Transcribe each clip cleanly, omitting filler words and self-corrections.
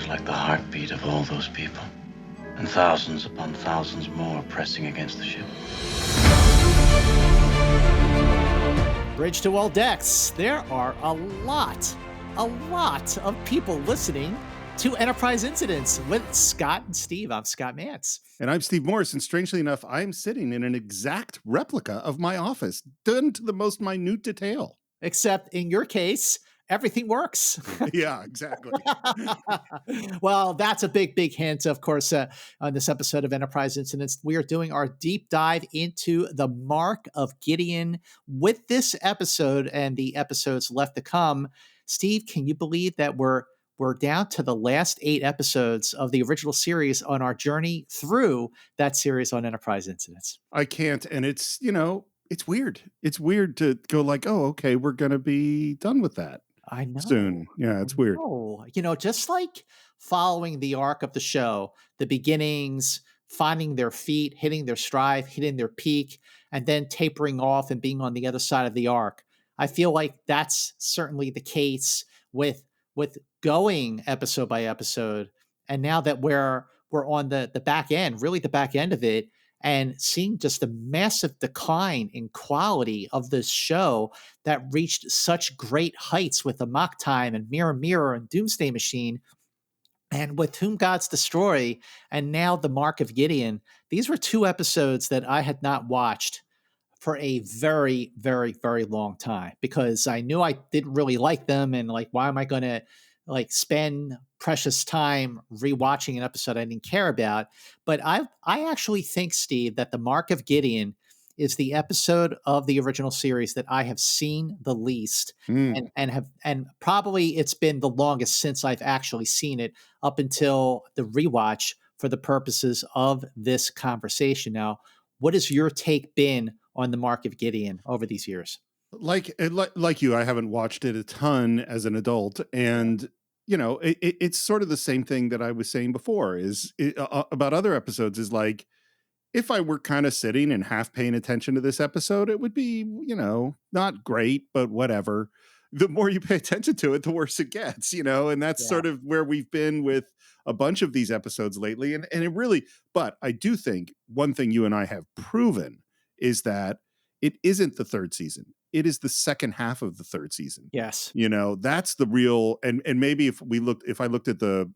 like the heartbeat of all those people, and thousands upon thousands more pressing against the ship. Bridge to all decks. There are a lot of people listening to Enterprise Incidents with Scott and Steve. I'm Scott Mantz. And I'm Steve Morris, and strangely enough, I'm sitting in an exact replica of my office, done to the most minute detail. Except in your case, everything works. Yeah, exactly. Well, that's a big hint, of course, on this episode of Enterprise Incidents. We are doing our deep dive into the Mark of Gideon with this episode and the episodes left to come. Steve, can you believe that we're down to the last 8 episodes of the original series on our journey through that series on Enterprise Incidents? I can't, and it's, it's weird. It's weird to go like, oh, okay, we're going to be done with that. I know. Soon. Yeah, it's weird. Oh, just like following the arc of the show, the beginnings, finding their feet, hitting their stride, hitting their peak, and then tapering off and being on the other side of the arc. I feel like that's certainly the case with going episode by episode. And now that we're on the back end, really the back end of it, and seeing just the massive decline in quality of this show that reached such great heights with Amok Time and Mirror Mirror and Doomsday Machine, and with Whom Gods Destroy, and now the Mark of Gideon. These were 2 episodes that I had not watched for a very, very, very long time, because I knew I didn't really like them, and like, why am I going to spend precious time rewatching an episode I didn't care about? But I actually think, Steve, that the Mark of Gideon is the episode of the original series that I have seen the least, and probably it's been the longest since I've actually seen it, up until the rewatch for the purposes of this conversation. Now, what has your take been on the Mark of Gideon over these years? Like you, I haven't watched it a ton as an adult, and it's sort of the same thing that I was saying before about other episodes. Is like, if I were kind of sitting and half paying attention to this episode, it would be, not great, but whatever. The more you pay attention to it, the worse it gets, and that's sort of where we've been with a bunch of these episodes lately. And it really, but I do think one thing you and I have proven is that it isn't the 3rd season. It is the second half of the 3rd season. Yes. That's the real, and maybe if I looked at the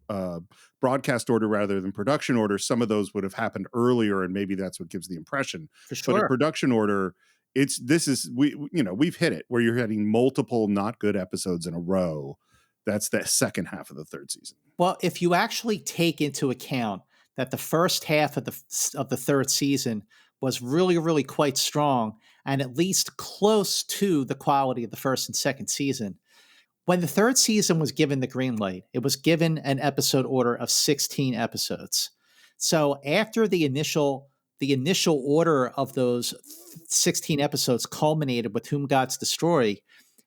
broadcast order rather than production order, some of those would have happened earlier, and maybe that's what gives the impression. For sure. But in production order, we've hit it where you're hitting multiple not good episodes in a row. That's the second half of the 3rd season. Well, if you actually take into account that the first half of the 3rd season was really, really quite strong, and at least close to the quality of the 1st and 2nd season. When the 3rd season was given the green light, it was given an episode order of 16 episodes. So after the initial order of those 16 episodes culminated with Whom Gods Destroy,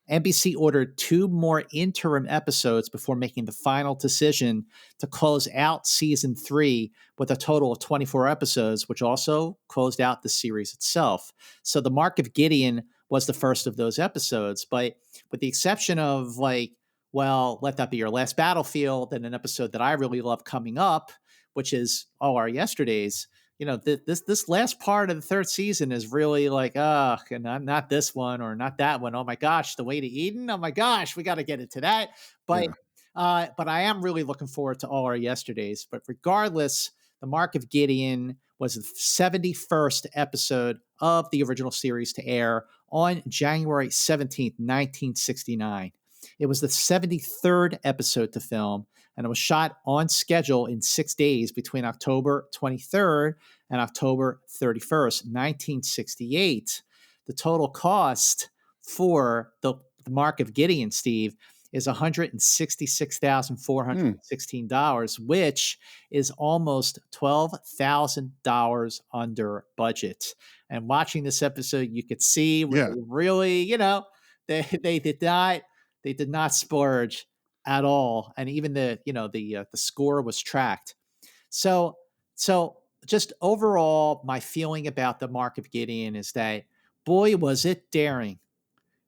NBC ordered 2 more interim episodes before making the final decision to close out season 3 with a total of 24 episodes, which also closed out the series itself. So the Mark of Gideon was the first of those episodes, but with the exception of Let That Be Your Last Battlefield, and an episode that I really love coming up, which is All Our Yesterdays, this last part of the 3rd season is really like, and not this one or not that one. Oh my gosh, The Way to Eden. Oh my gosh, we got to get into that. But I am really looking forward to All Our Yesterdays. But regardless, the Mark of Gideon was the 71st episode of the original series to air on January 17th, 1969. It was the 73rd episode to film, and it was shot on schedule in 6 days between October 23rd and October 31st, 1968. The total cost for the Mark of Gideon, Steve, is $166,416, which is almost $12,000 under budget. And watching this episode, you could see really, they did not splurge at all, and even the score was tracked. So just overall, my feeling about the Mark of Gideon is that, boy, was it daring,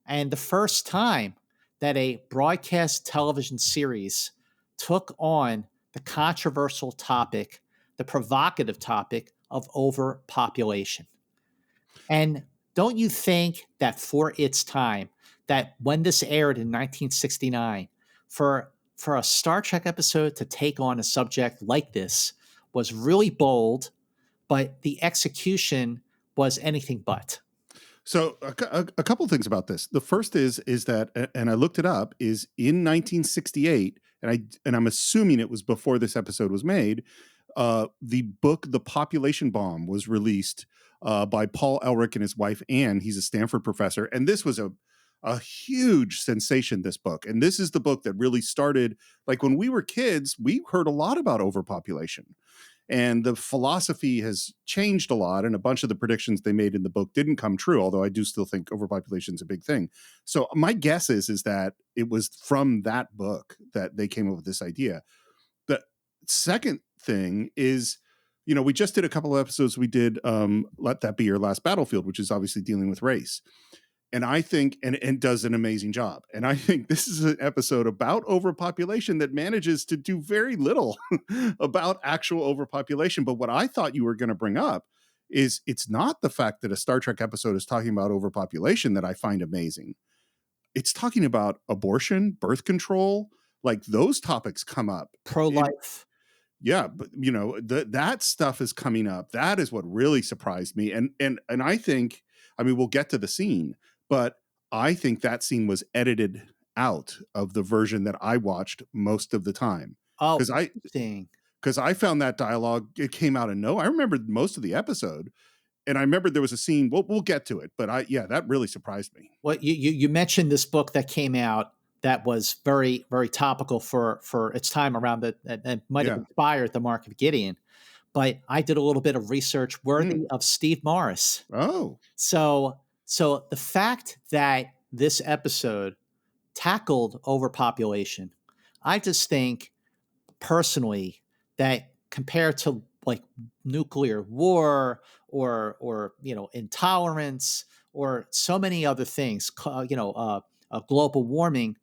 and the first time that a broadcast television series took on the controversial topic, the provocative topic of overpopulation. And don't you think that for its time, that when this aired in 1969, for a Star Trek episode to take on a subject like this was really bold, but the execution was anything but. So a couple of things about this. The first is that, and I looked it up, is in 1968, and I'm assuming it was before this episode was made. The book "The Population Bomb" was released by Paul Elric and his wife Anne. He's a Stanford professor, and this was a huge sensation. This book, and this is the book that really started. Like when we were kids, we heard a lot about overpopulation. And the philosophy has changed a lot, and a bunch of the predictions they made in the book didn't come true, although I do still think overpopulation is a big thing. So my guess is that it was from that book that they came up with this idea. The second thing is, we just did a couple of episodes. We did Let That Be Your Last Battlefield, which is obviously dealing with race. And I think, and does an amazing job. And I think this is an episode about overpopulation that manages to do very little about actual overpopulation. But what I thought you were going to bring up is it's not the fact that a Star Trek episode is talking about overpopulation that I find amazing. It's talking about abortion, birth control, like those topics come up. Pro-life. Yeah, but that stuff is coming up. That is what really surprised me. And I think, we'll get to the scene, but I think that scene was edited out of the version that I watched most of the time. Oh, interesting. Because I found that dialogue, it came out of nowhere. I remember most of the episode, and I remember there was a scene. We'll get to it, but that really surprised me. Well, you mentioned this book that came out that was very, very topical for its time around that might have inspired the Mark of Gideon. But I did a little bit of research worthy of Steve Morris. Oh. So the fact that this episode tackled overpopulation, I just think personally that compared to like nuclear war or intolerance or so many other things, global warming,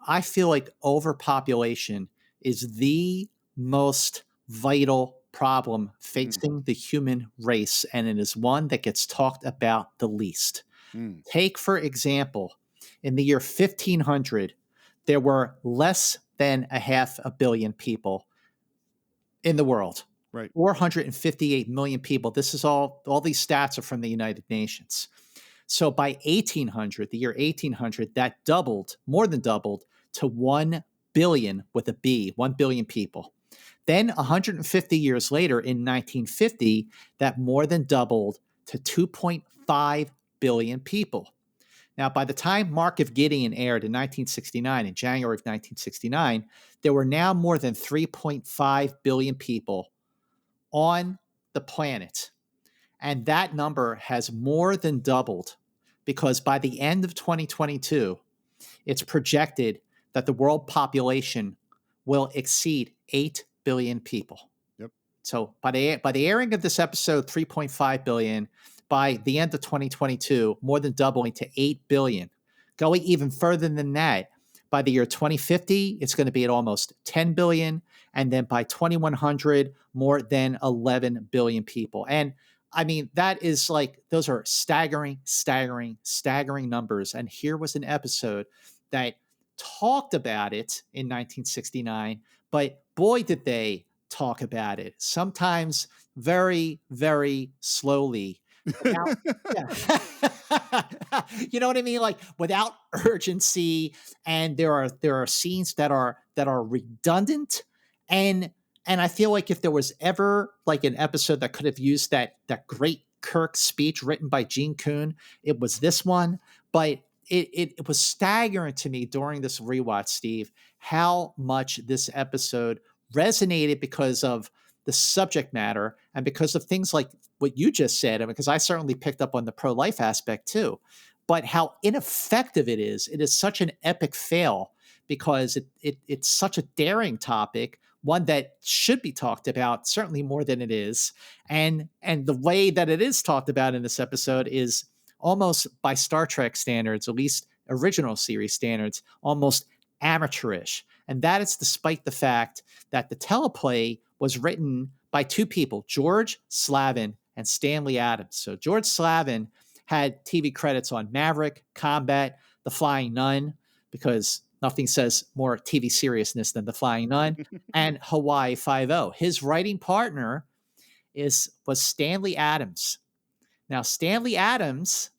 I feel like overpopulation is the most vital problem facing the human race, and it is one that gets talked about the least. Take, for example, in the year 1500, there were less than 500 million people in the world. Right. 458 million people. This is all these stats are from the United Nations. So by 1800, the year 1800, that more than doubled to 1 billion with a B, 1 billion people. Then 150 years later, in 1950, that more than doubled to 2.5 billion people. Now, by the time Mark of Gideon aired in 1969, in January of 1969, there were now more than 3.5 billion people on the planet. And that number has more than doubled because by the end of 2022, it's projected that the world population will exceed 8 billion people. Yep. So by the airing of this episode, 3.5 billion. By the end of 2022, more than doubling to 8 billion. Going even further than that, by the year 2050, it's going to be at almost 10 billion. And then by 2100, more than 11 billion people. And that is those are staggering numbers. And here was an episode that talked about it in 1969, but boy, did they talk about it. Sometimes very, very slowly. Without, you know what I mean? Like without urgency, and there are scenes that are redundant, and I feel like if there was ever like an episode that could have used that great Kirk speech written by Gene Kuhn, it was this one. But it was staggering to me during this rewatch, Steve, how much this episode resonated because of the subject matter and because of things like what you just said, because I certainly picked up on the pro-life aspect too, but how ineffective it is. It is such an epic fail because it's such a daring topic, one that should be talked about certainly more than it is. And the way that it is talked about in this episode is almost by Star Trek standards, at least original series standards, almost amateurish. And that is despite the fact that the teleplay was written by two people, George Slavin and Stanley Adams. So George Slavin had TV credits on Maverick, Combat, The Flying Nun, because nothing says more TV seriousness than The Flying Nun, and Hawaii Five-0. His writing partner was Stanley Adams. Now, Stanley Adams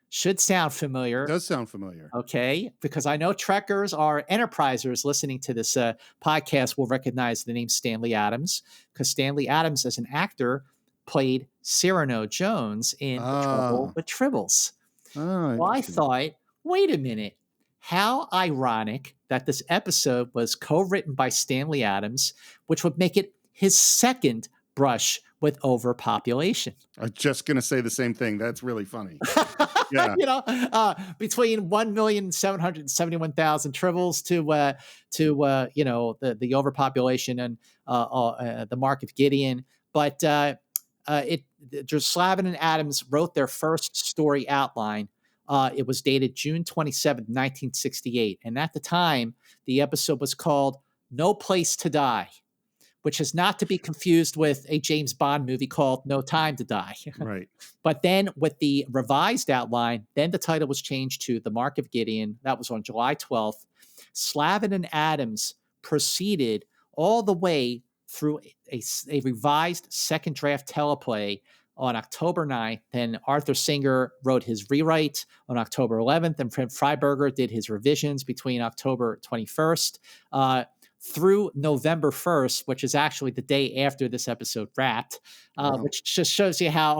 should sound familiar. It does sound familiar. Okay, because I know Trekkers or Enterprisers listening to this podcast will recognize the name Stanley Adams, because Stanley Adams, as an actor, played Cyrano Jones in The Trouble with Tribbles. Well, I thought, wait a minute, how ironic that this episode was co-written by Stanley Adams, which would make it his second brush with overpopulation. I was just going to say the same thing. That's really funny. Yeah. Between 1,771,000 Tribbles to the overpopulation and the Mark of Gideon. But Slavin and Adams wrote their first story outline. It was dated June 27th, 1968. And at the time, the episode was called No Place to Die, which is not to be confused with a James Bond movie called No Time to Die. Right. But then with the revised outline, then the title was changed to The Mark of Gideon. That was on July 12th. Slavin and Adams proceeded all the way through a revised second draft teleplay on October 9th. Then Arthur Singer wrote his rewrite on October 11th, and Fred Freiberger did his revisions between October 21st. Through November 1st, which is actually the day after this episode wrapped, which just shows you how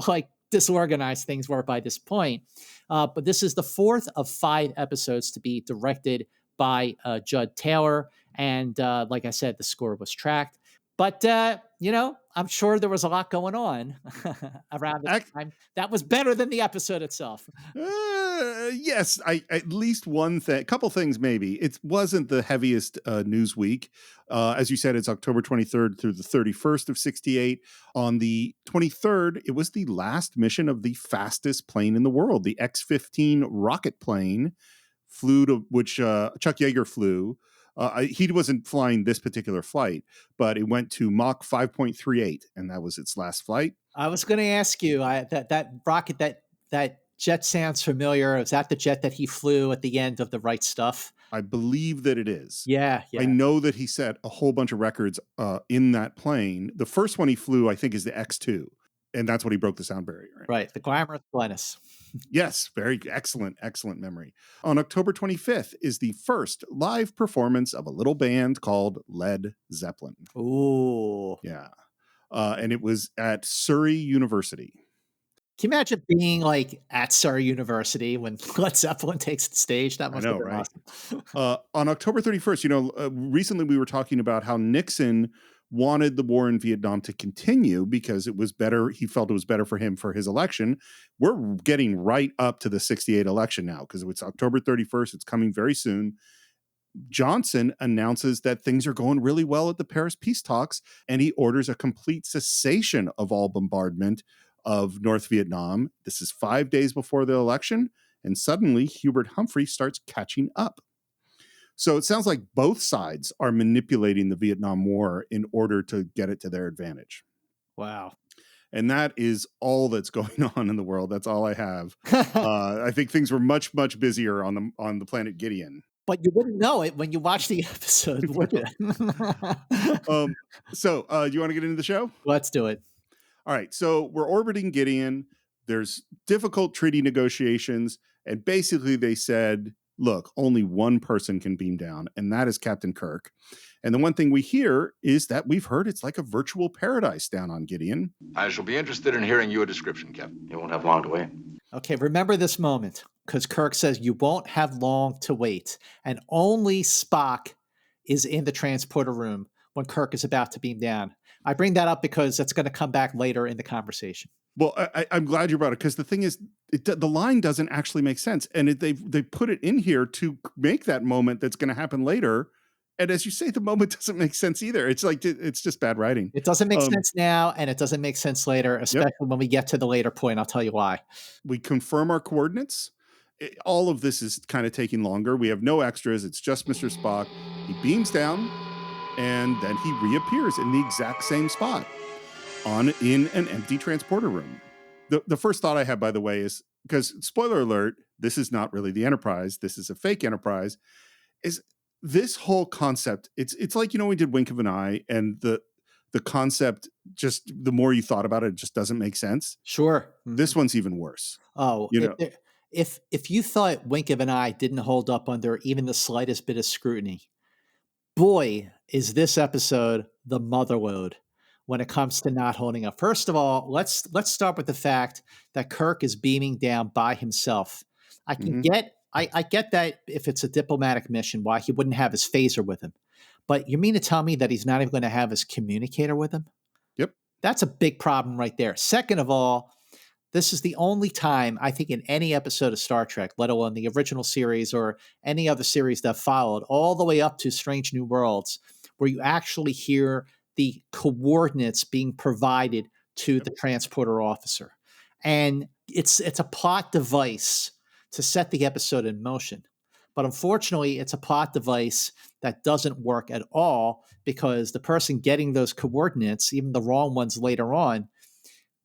disorganized things were by this point. But this is the fourth of 5 episodes to be directed by Judd Taylor. And like I said, the score was tracked. But, I'm sure there was a lot going on around this time. That was better than the episode itself. Yes, at least one thing, a couple things maybe. It wasn't the heaviest news week. As you said, it's October 23rd through the 31st of 68. On the 23rd, it was the last mission of the fastest plane in the world, the X-15 rocket plane, which Chuck Yeager flew. He wasn't flying this particular flight, but it went to Mach 5.38, and that was its last flight. I was going to ask you that rocket, that jet sounds familiar. Is that the jet that he flew at the end of The Right Stuff? I believe that it is. Yeah. I know that he set a whole bunch of records in that plane. The first one he flew, I think, is the X2, and that's when he broke the sound barrier. Right. The Glamorous Glennis. Yes, very excellent memory. On October 25th is the first live performance of a little band called Led Zeppelin. Ooh. Yeah. And it was at Surrey University. Can you imagine being at Surrey University when Led Zeppelin takes the stage? That must have been awesome. On October 31st, recently we were talking about how Nixon wanted the war in Vietnam to continue because it was better. He felt it was better for him for his election. We're getting right up to the 68 election now because it's October 31st. It's coming very soon. Johnson announces that things are going really well at the Paris peace talks, and he orders a complete cessation of all bombardment of North Vietnam. This is 5 days before the election, and suddenly Hubert Humphrey starts catching up. So it sounds like both sides are manipulating the Vietnam War in order to get it to their advantage. Wow. And that is all that's going on in the world. That's all I have. I think things were much, much busier on the planet Gideon. But you wouldn't know it when you watch the episode, would you? So you want to get into the show? Let's do it. All right. So we're orbiting Gideon. There's difficult treaty negotiations. And basically they said, look, only one person can beam down, and that is Captain Kirk. And the one thing we hear is that we've heard it's like a virtual paradise down on Gideon. I shall be interested in hearing your description, Captain. You won't have long to wait. Okay, remember this moment, because Kirk says you won't have long to wait, and only Spock is in the transporter room when Kirk is about to beam down. I bring that up because it's going to come back later in the conversation. Well, I'm glad you brought it, because the thing is, the line doesn't actually make sense. And they put it in here to make that moment that's going to happen later. And as you say, the moment doesn't make sense either. It's like, it's just bad writing. It doesn't make sense now, and it doesn't make sense later, especially when we get to the later point. I'll tell you why. We confirm our coordinates, All of this is kind of taking longer. We have no extras. It's just Mr. Spock. He beams down, and then he reappears in the exact same spot in an empty transporter room. The first thought I had, by the way, is, because spoiler alert, this is not really the Enterprise. This is a fake Enterprise. Is this whole concept? It's like, we did Wink of an Eye, and the concept, just the more you thought about it, it just doesn't make sense. Sure. This one's even worse. Oh, if you thought Wink of an Eye didn't hold up under even the slightest bit of scrutiny, boy, is this episode the motherlode when it comes to not holding up. First of all, let's start with the fact that Kirk is beaming down by himself. I can get I get that if it's a diplomatic mission, why he wouldn't have his phaser with him. But you mean to tell me that he's not even going to have his communicator with him? Yep. That's a big problem right there. Second of all, this is the only time, I think, in any episode of Star Trek, let alone the original series or any other series that followed, all the way up to Strange New Worlds, where you actually hear the coordinates being provided to the transporter officer. And it's a plot device to set the episode in motion. But unfortunately, it's a plot device that doesn't work at all, because the person getting those coordinates, even the wrong ones later on,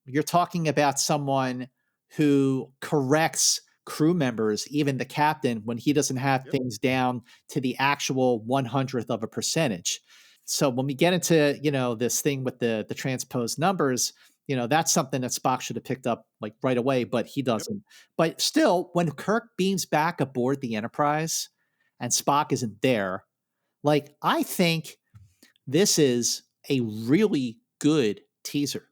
you're talking about someone who corrects crew members, even the captain, when he doesn't have things down to the actual 100th of a percentage. So when we get into, this thing with the transposed numbers, that's something that Spock should have picked up like right away, but he doesn't. Yep. But still, when Kirk beams back aboard the Enterprise and Spock isn't there, like, I think this is a really good teaser.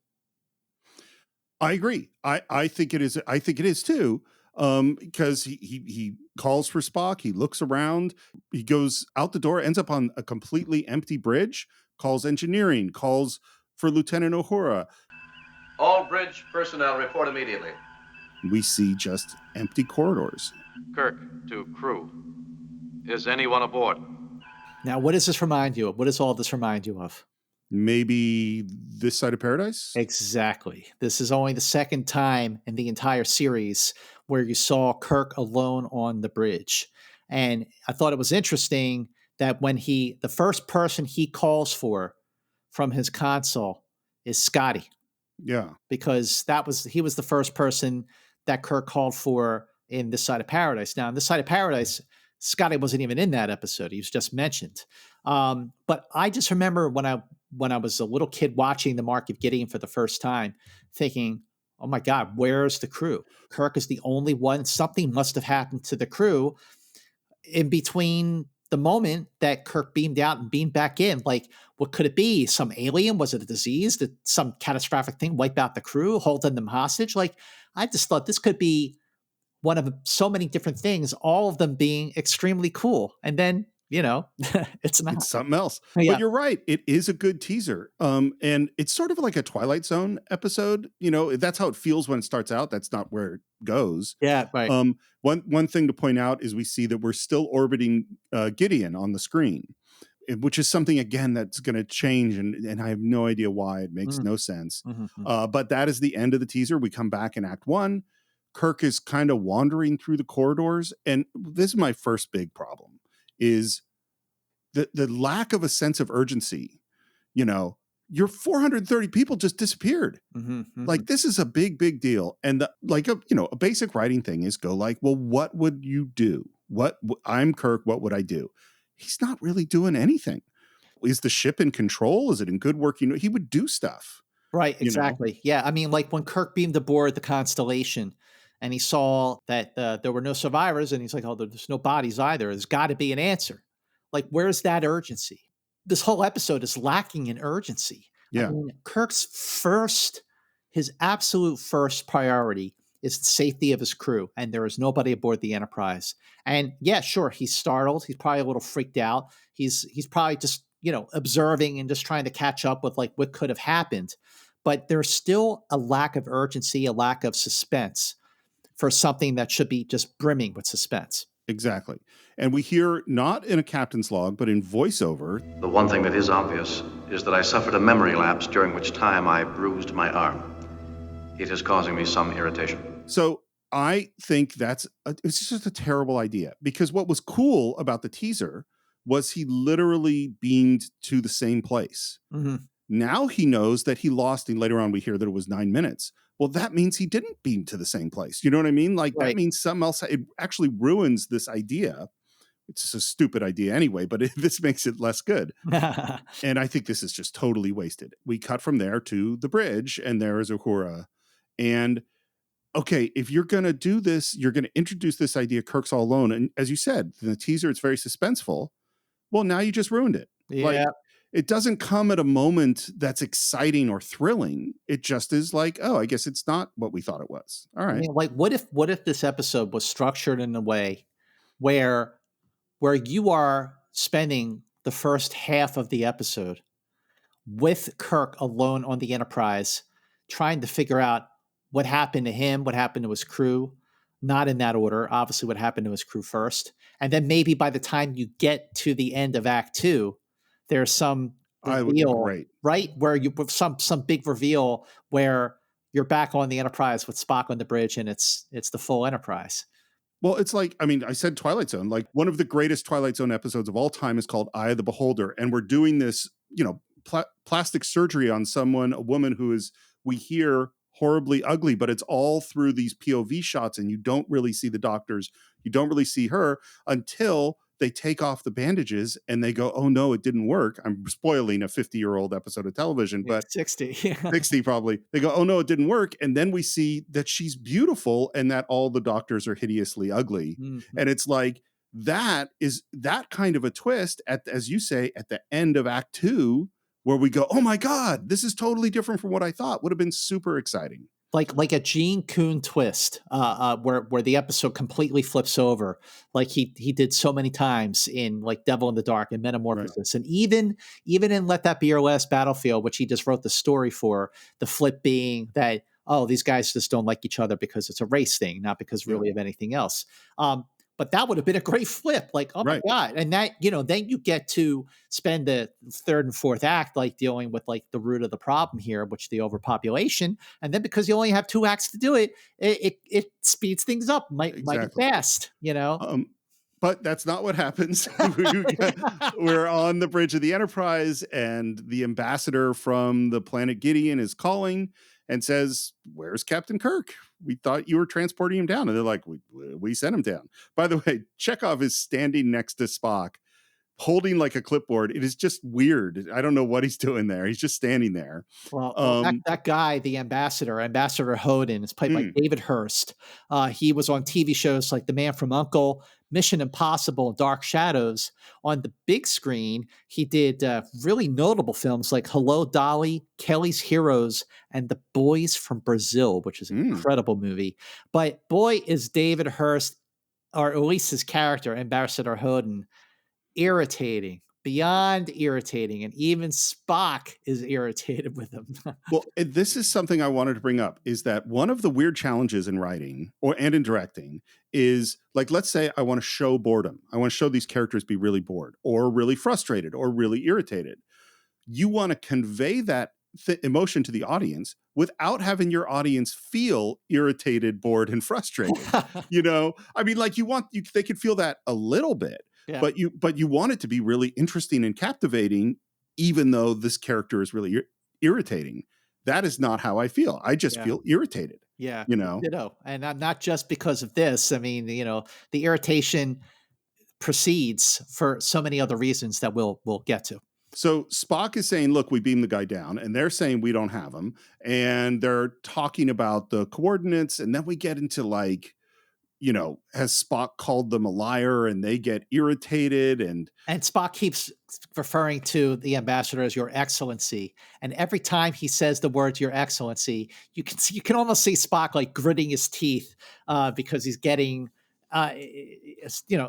I agree. I think it is. I think it is too. Because he calls for Spock. He looks around. He goes out the door, ends up on a completely empty bridge, calls engineering, calls for Lieutenant Uhura. All bridge personnel report immediately. We see just empty corridors. Kirk to crew. Is anyone aboard? Now, what does this remind you of? What does all this remind you of? Maybe This Side of Paradise? Exactly. This is only the second time in the entire series where you saw Kirk alone on the bridge. And I thought it was interesting that when the first person he calls for from his console is Scotty. Yeah. Because he was the first person that Kirk called for in This Side of Paradise. Now, in This Side of Paradise, Scotty wasn't even in that episode. He was just mentioned. But I just remember when I was a little kid watching the Mark of Gideon for the first time, thinking, oh my God, where's the crew? Kirk is the only one. Something must have happened to the crew in between the moment that Kirk beamed out and beamed back in. Like, what could it be? Some alien? Was it a disease? Did some catastrophic thing wipe out the crew, holding them hostage? Like, I just thought this could be one of so many different things, all of them being extremely cool. And then, it's not. It's something else. Yeah. But you're right. It is a good teaser. And it's sort of like a Twilight Zone episode. That's how it feels when it starts out. That's not where it goes. Yeah, right. One thing to point out is we see that we're still orbiting Gideon on the screen, which is something, again, that's going to change. And I have no idea why. It makes no sense. But that is the end of the teaser. We come back in Act 1. Kirk is kind of wandering through the corridors. And this is my first big problem, is the lack of a sense of urgency. Your 430 people just disappeared. Like, this is a big, big deal. And a basic writing thing is go like, well, what would you do? I'm Kirk. What would I do? He's not really doing anything. Is the ship in control? Is it in good work? He would do stuff. Right. Exactly. Yeah. I mean, like when Kirk beamed aboard the Constellation and he saw that there were no survivors, and he's like, oh, there's no bodies either. There's got to be an answer. Like, where's that urgency? This whole episode is lacking in urgency. Yeah. I mean, his absolute first priority is the safety of his crew, and there is nobody aboard the Enterprise. And yeah, sure, he's startled. He's probably a little freaked out. He's probably just, observing and just trying to catch up with like what could have happened. But there's still a lack of urgency, a lack of suspense for something that should be just brimming with suspense. Exactly. And we hear, not in a captain's log, but in voiceover. The one thing that is obvious is that I suffered a memory lapse, during which time I bruised my arm. It is causing me some irritation. So I think it's just a terrible idea, because what was cool about the teaser was he literally beamed to the same place. Mhm. Now he knows that he lost, and later on we hear that it was 9 minutes. Well, that means he didn't beam to the same place. You know what I mean? Like, that Right. means something else. It actually ruins this idea. It's a stupid idea anyway, but this makes it less good. And I think this is just totally wasted. We cut from there to the bridge, and there is Uhura. And okay, if you're going to do this, you're going to introduce this idea, Kirk's all alone. And as you said, in the teaser, it's very suspenseful. Well, now you just ruined it. Like, Yeah. it doesn't come at a moment that's exciting or thrilling. It just is like, oh, I guess it's not what we thought it was. All I right. mean, like, what if this episode was structured in a way where you are spending the first half of the episode with Kirk alone on the Enterprise, trying to figure out what happened to him, what happened to his crew, not in that order, obviously what happened to his crew first. And then maybe by the time you get to the end of Act 2, there's some I would be reveal, great. right? Where you with some big reveal where you're back on the Enterprise with Spock on the bridge and it's the full Enterprise. Well, it's like, I mean, I said Twilight Zone. Like, one of the greatest Twilight Zone episodes of all time is called Eye of the Beholder. And we're doing this, plastic surgery on someone, a woman who is, we hear, horribly ugly, but it's all through these POV shots, and you don't really see the doctors. You don't really see her until they take off the bandages and they go, oh no, it didn't work. I'm spoiling a 50-year-old episode of television, but 60. 60 probably. They go, oh no, it didn't work. And then we see that she's beautiful and that all the doctors are hideously ugly. Mhm. And it's like, that is that kind of a twist at, as you say, at the end of Act 2, where we go, oh my God, this is totally different from what I thought. Would have been super exciting. Like a Gene Coon twist, where the episode completely flips over, like he did so many times in like Devil in the Dark and Metamorphosis, and even in Let That Be Your Last Battlefield, which he just wrote the story for. The flip being that, oh, these guys just don't like each other because it's a race thing, not because really of anything else. But that would have been a great flip. Like, oh my God. And that, then you get to spend the third and fourth act, like dealing with like the root of the problem here, which the overpopulation. And then because you only have 2 acts to do it, it speeds things up mighty fast, But that's not what happens. We're on the bridge of the Enterprise, and the ambassador from the planet Gideon is calling and says, where's Captain Kirk? We thought you were transporting him down. And they're like, we sent him down. By the way, Chekhov is standing next to Spock, holding like a clipboard. It is just weird. I don't know what he's doing there. He's just standing there. Well, that guy, the Ambassador Hoden, is played by David Hurst. He was on TV shows like The Man from U.N.C.L.E., Mission Impossible, Dark Shadows. On the big screen, he did really notable films like Hello, Dolly, Kelly's Heroes, and The Boys from Brazil, which is an incredible movie. But boy, is David Hurst, or at least his character, Ambassador Hoden, irritating, beyond irritating, and even Spock is irritated with him. Well, this is something I wanted to bring up, is that one of the weird challenges in writing and in directing is, like, let's say I want to show boredom. I want to show these characters be really bored or really frustrated or really irritated. You want to convey that emotion to the audience without having your audience feel irritated, bored, and frustrated. I mean, like, they could feel that a little bit. Yeah. But you want it to be really interesting and captivating, even though this character is really irritating. That is not how I feel. I just feel irritated. Yeah, and not just because of this. I mean, the irritation proceeds for so many other reasons that we'll get to. So Spock is saying, look, we beamed the guy down, and they're saying we don't have him, and they're talking about the coordinates, and then we get into like, has Spock called them a liar, and they get irritated, and Spock keeps referring to the ambassador as Your Excellency, and every time he says the words Your Excellency, you can almost see Spock like gritting his teeth because he's getting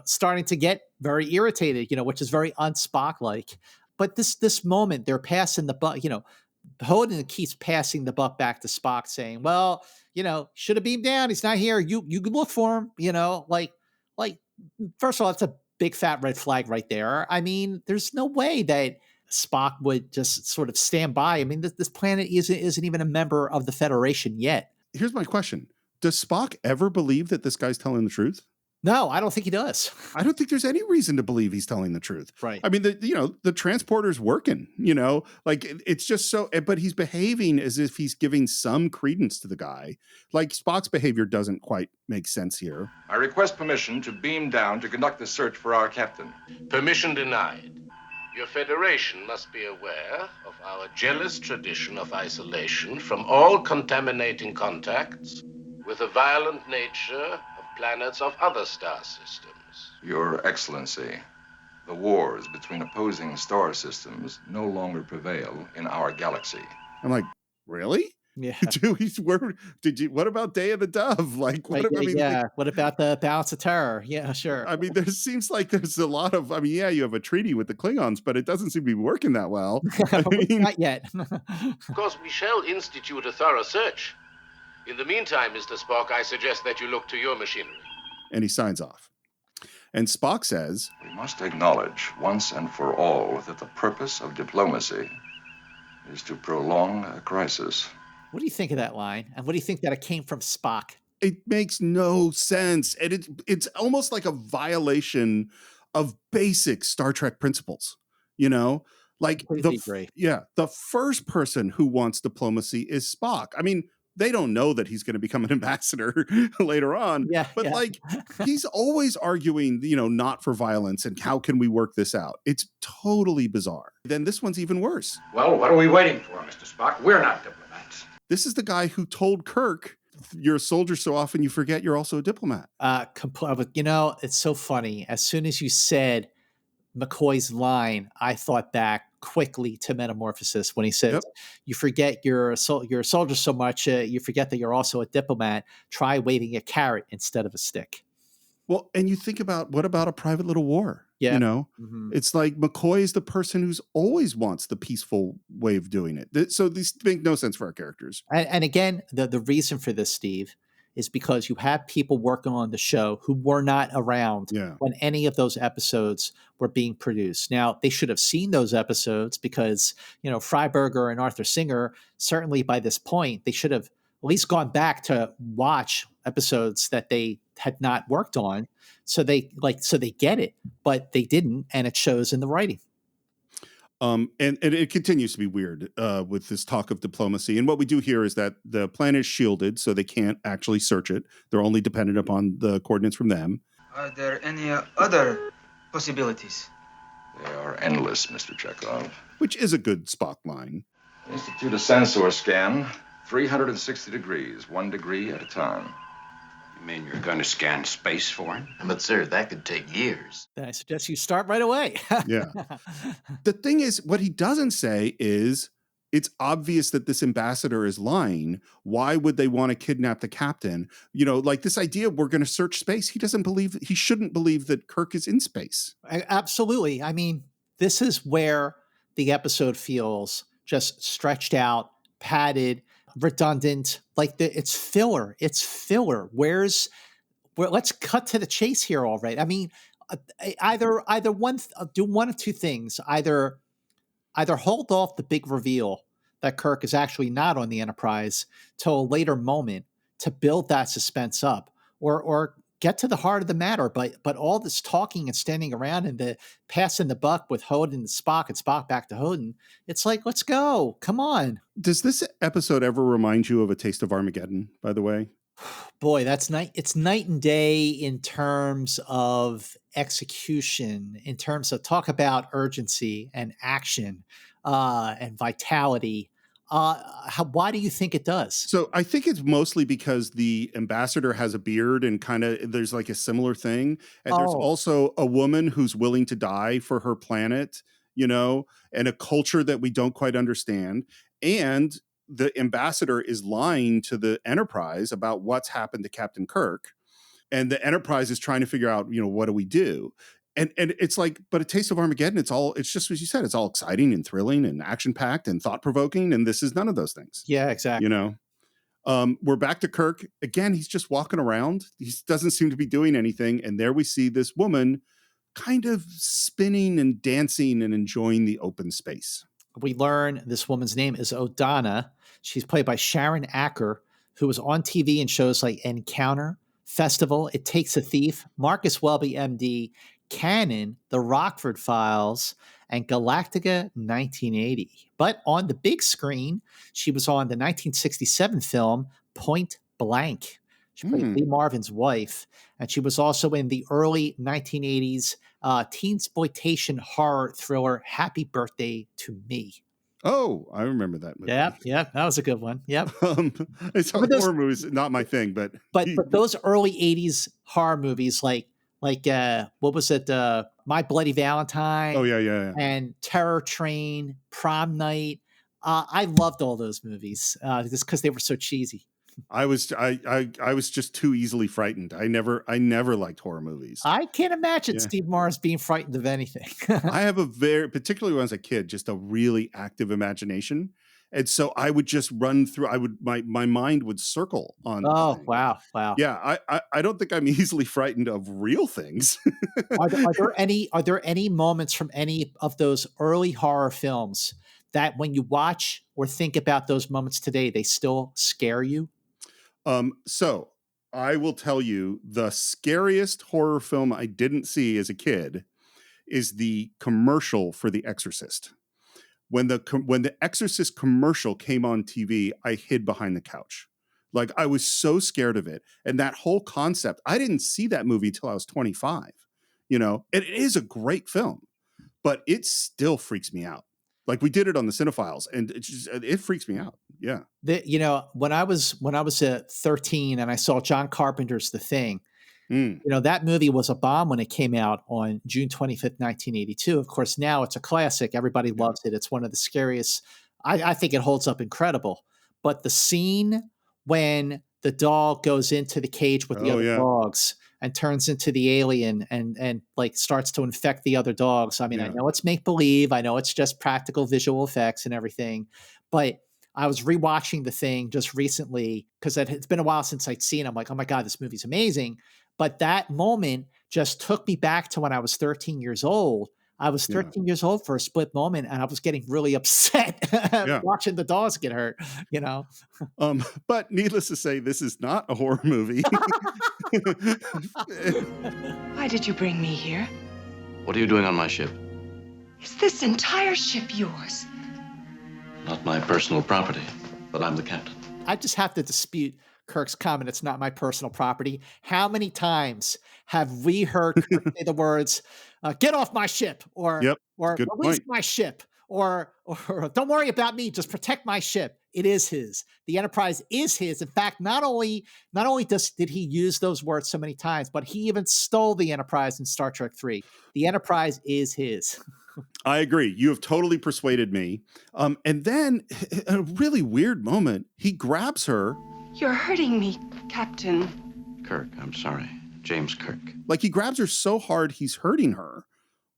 starting to get very irritated, which is very un-Spock like. But this moment, they're passing the buck, Hoden keeps passing the buck back to Spock, saying, well, should have beamed down. He's not here. You can look for him, like, first of all, it's a big fat red flag right there. I mean, there's no way that Spock would just sort of stand by. I mean, this planet isn't even a member of the Federation yet. Here's my question. Does Spock ever believe that this guy's telling the truth? No, I don't think he does. I don't think there's any reason to believe he's telling the truth. Right. I mean, the transporter's working, like it's just so, but he's behaving as if he's giving some credence to the guy. Like Spock's behavior doesn't quite make sense here. I request permission to beam down to conduct the search for our captain. Permission denied. Your Federation must be aware of our jealous tradition of isolation from all contaminating contacts with the violent nature of planets of other star systems. Your Excellency, the wars between opposing star systems no longer prevail in our galaxy. I'm like, really? Yeah. What about Day of the Dove? Like, what? What about the Balance of Terror? Yeah, sure. I mean, there seems like there's a lot of. I mean, yeah, you have a treaty with the Klingons, but it doesn't seem to be working that well. Not yet. Of course, we shall institute a thorough search. In the meantime, Mr. Spock, I suggest that you look to your machinery. And he signs off. And Spock says, We must acknowledge once and for all that the purpose of diplomacy is to prolong a crisis. What do you think of that line? And what do you think that it came from Spock? It makes no sense. And it's almost like a violation of basic Star Trek principles, Like the first person who wants diplomacy is Spock. I mean, they don't know that he's going to become an ambassador later on. Like he's always arguing, not for violence and how can we work this out? It's totally bizarre. Then this one's even worse. Well, what are we waiting for, Mr. Spock? We're not diplomats. This is the guy who told Kirk, you're a soldier so often you forget you're also a diplomat. It's so funny. As soon as you said McCoy's line, I thought back quickly to Metamorphosis when he says, you forget you're a soldier so much, you forget that you're also a diplomat. Try waving a carrot instead of a stick. Well, and you think about, what about A Private Little War? Yeah. It's like McCoy is the person who's always wants the peaceful way of doing it. So these make no sense for our characters. And again, the reason for this, Steve, is because you have people working on the show who were not around when any of those episodes were being produced. Now, they should have seen those episodes because, Freiberger and Arthur Singer, certainly by this point, they should have at least gone back to watch episodes that they had not worked on. So they get it, but they didn't. And it shows in the writing. And it continues to be weird with this talk of diplomacy. And what we do here is that the planet is shielded, so they can't actually search it. They're only dependent upon the coordinates from them. Are there any other possibilities? They are endless, Mr. Chekhov. Which is a good Spock line. Institute a sensor scan, 360 degrees, 1 degree at a time. You mean you're going to scan space for him? But, sir, that could take years. Then I suggest you start right away. Yeah. The thing is, what he doesn't say is, it's obvious that this ambassador is lying. Why would they want to kidnap the captain? Like this idea, we're going to search space. He shouldn't believe that Kirk is in space. Absolutely. I mean, this is where the episode feels just stretched out, padded, redundant. Like it's filler. It's filler. Let's cut to the chase here already. I mean, either do one of two things. Either hold off the big reveal that Kirk is actually not on the Enterprise till a later moment to build that suspense up, or get to the heart of the matter. But all this talking and standing around and the passing the buck with Hoden and Spock back to Hoden, it's like, let's go. Come on. Does this episode ever remind you of A Taste of Armageddon, by the way? Boy, it's night and day in terms of execution, in terms of talk about urgency and action and vitality. Why do you think it does? So I think it's mostly because the ambassador has a beard and there's like a similar thing. And there's also a woman who's willing to die for her planet, and a culture that we don't quite understand. And the ambassador is lying to the Enterprise about what's happened to Captain Kirk. And the Enterprise is trying to figure out, what do we do? And it's like, but A Taste of Armageddon, it's just as you said, it's all exciting and thrilling and action-packed and thought-provoking. And this is none of those things. Yeah, exactly. We're back to Kirk. Again, he's just walking around. He doesn't seem to be doing anything. And there we see this woman kind of spinning and dancing and enjoying the open space. We learn this woman's name is Odona. She's played by Sharon Acker, who was on TV in shows like Encounter, Festival, It Takes a Thief, Marcus Welby, MD, Canon, The Rockford Files, and Galactica 1980. But on the big screen, she was on the 1967 film Point Blank. She played Lee Marvin's wife, and she was also in the early 1980s teen-exploitation horror thriller Happy Birthday to Me. Oh, I remember that movie. Yep, that was a good one. Yep. It's horror movies, not my thing, but those early 80s horror movies like what was it? My Bloody Valentine. Oh yeah. And Terror Train, Prom Night. I loved all those movies just because they were so cheesy. I was just too easily frightened. I never liked horror movies. I can't imagine Steve Morris being frightened of anything. I have particularly when I was a kid, just a really active imagination. And so I would just run through, my mind would circle on. Oh, wow. Yeah. I don't think I'm easily frightened of real things. Are there any moments from any of those early horror films that when you watch or think about those moments today, they still scare you? So I will tell you the scariest horror film I didn't see as a kid is the commercial for The Exorcist. When the Exorcist commercial came on TV, I hid behind the couch. Like I was so scared of it. And that whole concept, I didn't see that movie till I was 25. It is a great film, but it still freaks me out. Like we did it on the Cinephiles, and it freaks me out. Yeah. When I was 13 and I saw John Carpenter's The Thing, that movie was a bomb when it came out on June 25th, 1982. Of course, now it's a classic. Everybody loves it. It's one of the scariest. I think it holds up incredible. But the scene when the dog goes into the cage with the other dogs and turns into the alien and like starts to infect the other dogs. I mean, I know it's make believe. I know it's just practical visual effects and everything, but I was rewatching The Thing just recently because it's been a while since I'd seen it. I'm like, oh my God, this movie's amazing. But that moment just took me back to when I was 13 years old. I was 13 years old for a split moment, and I was getting really upset watching the dogs get hurt, But needless to say, this is not a horror movie. Why did you bring me here? What are you doing on my ship? Is this entire ship yours? Not my personal property, but I'm the captain. I just have to dispute Kirk's comment, it's not my personal property. How many times have we heard Kirk say the words, get off my ship, or release my ship, or don't worry about me, just protect my ship. It is his. The Enterprise is his. In fact, not only did he use those words so many times, but he even stole the Enterprise in Star Trek 3. The Enterprise is his. I agree. You have totally persuaded me. And then a really weird moment, he grabs her. You're hurting me, Captain. Kirk, I'm sorry. James Kirk. Like he grabs her so hard, he's hurting her.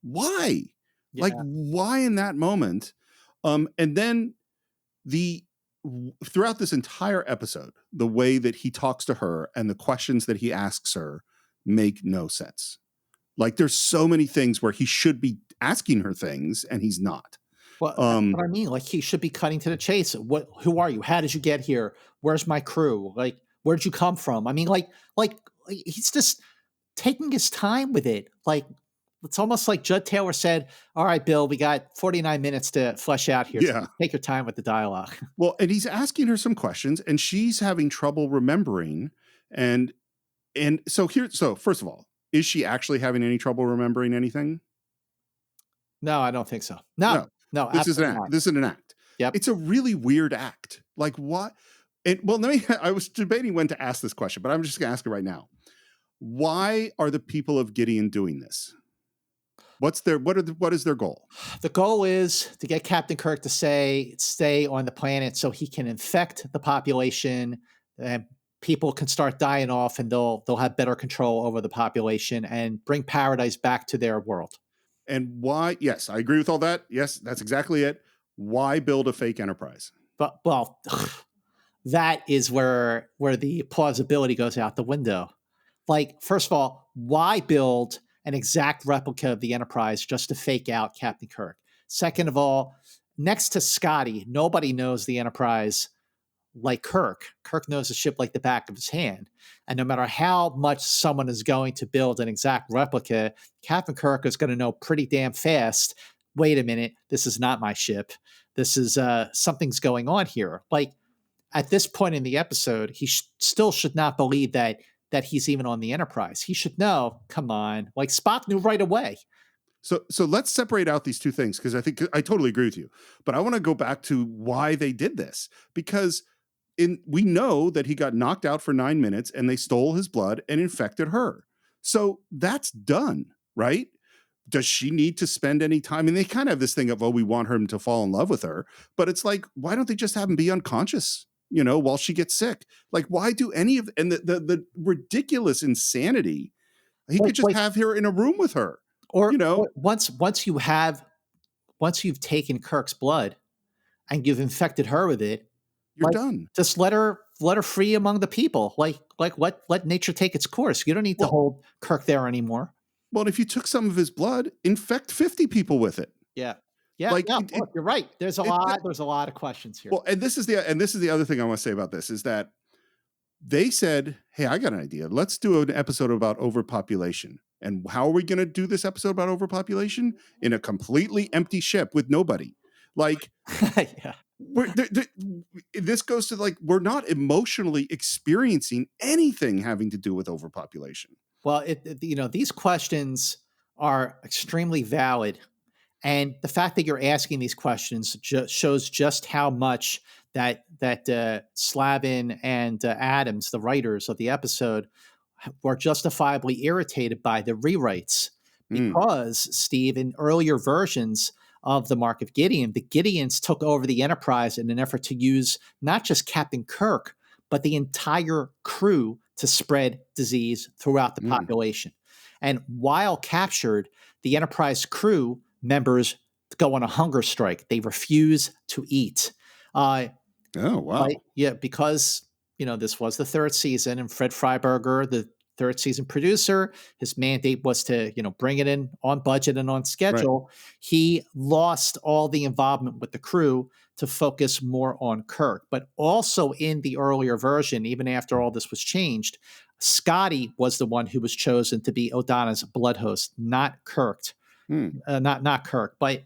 Why? Yeah. Like why in that moment? And then throughout this entire episode, the way that he talks to her and the questions that he asks her make no sense. Like there's so many things where he should be asking her things and he's not. Well, that's what I mean. Like he should be cutting to the chase. Who are you? How did you get here? Where's my crew? Like, where did you come from? I mean, like he's just taking his time with it. Like, it's almost like Judd Taylor said, all right, Bill, we got 49 minutes to flesh out here. So take your time with the dialogue. Well, and he's asking her some questions and she's having trouble remembering. And so first of all, is she actually having any trouble remembering anything? No, I don't think so. No. This is an act. This is an act. Yep. It's a really weird act. Like what? I was debating when to ask this question, but I'm just going to ask it right now. Why are the people of Gideon doing this? What is their goal? The goal is to get Captain Kirk to stay on the planet so he can infect the population and people can start dying off and they'll have better control over the population and bring paradise back to their world. And why? Yes, I agree with all that. Yes, that's exactly it. Why build a fake Enterprise? But that is where the plausibility goes out the window. Like, first of all, why build an exact replica of the Enterprise just to fake out Captain Kirk? Second of all, next to Scotty, nobody knows the Enterprise like Kirk. Kirk knows the ship like the back of his hand. And no matter how much someone is going to build an exact replica, Captain Kirk is going to know pretty damn fast, wait a minute, this is not my ship. This is something's going on here. Like at this point in the episode, he still should not believe that he's even on the Enterprise. He should know, come on, like Spock knew right away. So let's separate out these two things, because I think I totally agree with you. But I want to go back to why they did this, because we know that he got knocked out for 9 minutes and they stole his blood and infected her. So that's done, right? Does she need to spend any time? And they kind of have this thing of, we want him to fall in love with her. But it's like, why don't they just have him be unconscious, while she gets sick? Like, why do any of, and the ridiculous insanity, he could just have her in a room with her. Or, once you've taken Kirk's blood and you've infected her with it, you're done. Just let her free among the people. Like let nature take its course. You don't need to hold Kirk there anymore. Well, if you took some of his blood, infect 50 people with it. Yeah. Look, you're right. There's a lot of questions here. Well, and this is the other thing I want to say about this is that they said, "Hey, I got an idea. Let's do an episode about overpopulation." And how are we going to do this episode about overpopulation? In a completely empty ship with nobody. Like, yeah. This goes to like, we're not emotionally experiencing anything having to do with overpopulation. Well, these questions are extremely valid. And the fact that you're asking these questions shows just how much that Slavin and Adams, the writers of the episode, were justifiably irritated by the rewrites. Because, Steve, in earlier versions of the Mark of Gideon, the Gideons took over the Enterprise in an effort to use not just Captain Kirk, but the entire crew to spread disease throughout the population. And while captured, the Enterprise crew members go on a hunger strike. They refuse to eat. Oh, wow. Because, this was the third season, and Fred Freiberger, the third season producer, his mandate was to, bring it in on budget and on schedule. Right. He lost all the involvement with the crew to focus more on Kirk. But also in the earlier version, even after all this was changed, Scotty was the one who was chosen to be Odona's blood host, not Kirk. Not Kirk. But,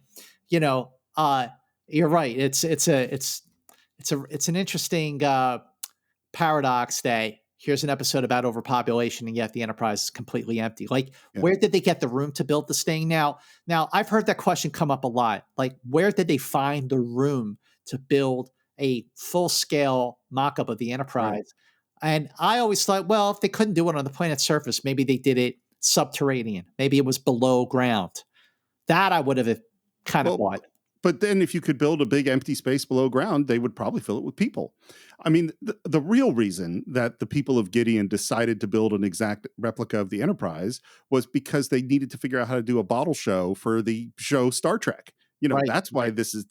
you're right. It's an interesting paradox that here's an episode about overpopulation, and yet the Enterprise is completely empty. Like, where did they get the room to build this thing? Now, I've heard that question come up a lot. Like, where did they find the room to build a full-scale mock-up of the Enterprise? Right. And I always thought, well, if they couldn't do it on the planet's surface, maybe they did it subterranean. Maybe it was below ground. That I would have kind of thought. But then if you could build a big empty space below ground, they would probably fill it with people. I mean, the real reason that the people of Gideon decided to build an exact replica of the Enterprise was because they needed to figure out how to do a bottle show for the show Star Trek. Right. That's why this is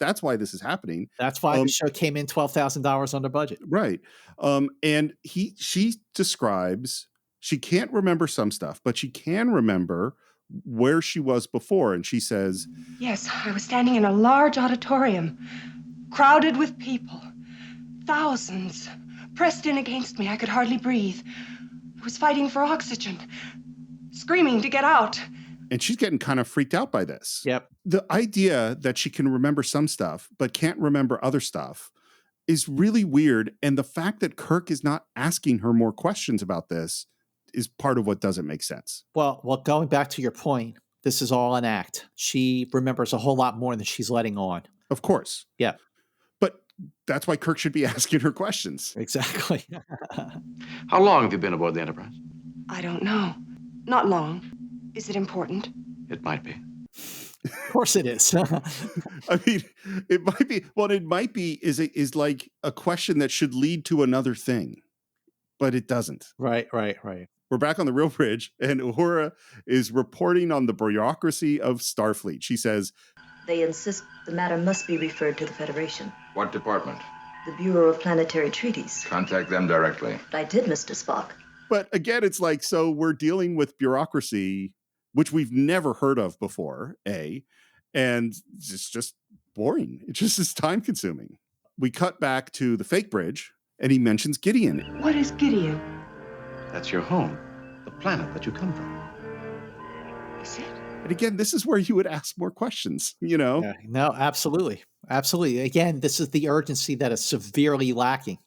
happening. That's why the show came in $12,000 under budget. Right. And she describes, she can't remember some stuff, but she can remember where she was before. And she says, yes, I was standing in a large auditorium, crowded with people, thousands, pressed in against me. I could hardly breathe. I was fighting for oxygen, screaming to get out. And she's getting kind of freaked out by this. Yep. The idea that she can remember some stuff, but can't remember other stuff is really weird. And the fact that Kirk is not asking her more questions about this is part of what doesn't make sense. Well, going back to your point, this is all an act. She remembers a whole lot more than she's letting on. Of course. Yeah. But that's why Kirk should be asking her questions. Exactly. How long have you been aboard the Enterprise? I don't know. Not long. Is it important? It might be. Of course it is. I mean, it might be. What it might be is like a question that should lead to another thing, but it doesn't. Right. We're back on the real bridge, and Uhura is reporting on the bureaucracy of Starfleet. She says, they insist the matter must be referred to the Federation. What department? The Bureau of Planetary Treaties. Contact them directly. I did, Mr. Spock. But again, it's like, so we're dealing with bureaucracy, which we've never heard of before, and it's just boring. It just is time consuming. We cut back to the fake bridge, And he mentions Gideon. What is Gideon? That's your home, the planet that you come from. Is it? And again, this is where you would ask more questions, you know? Yeah, no, absolutely. Absolutely. Again, this is the urgency that is severely lacking.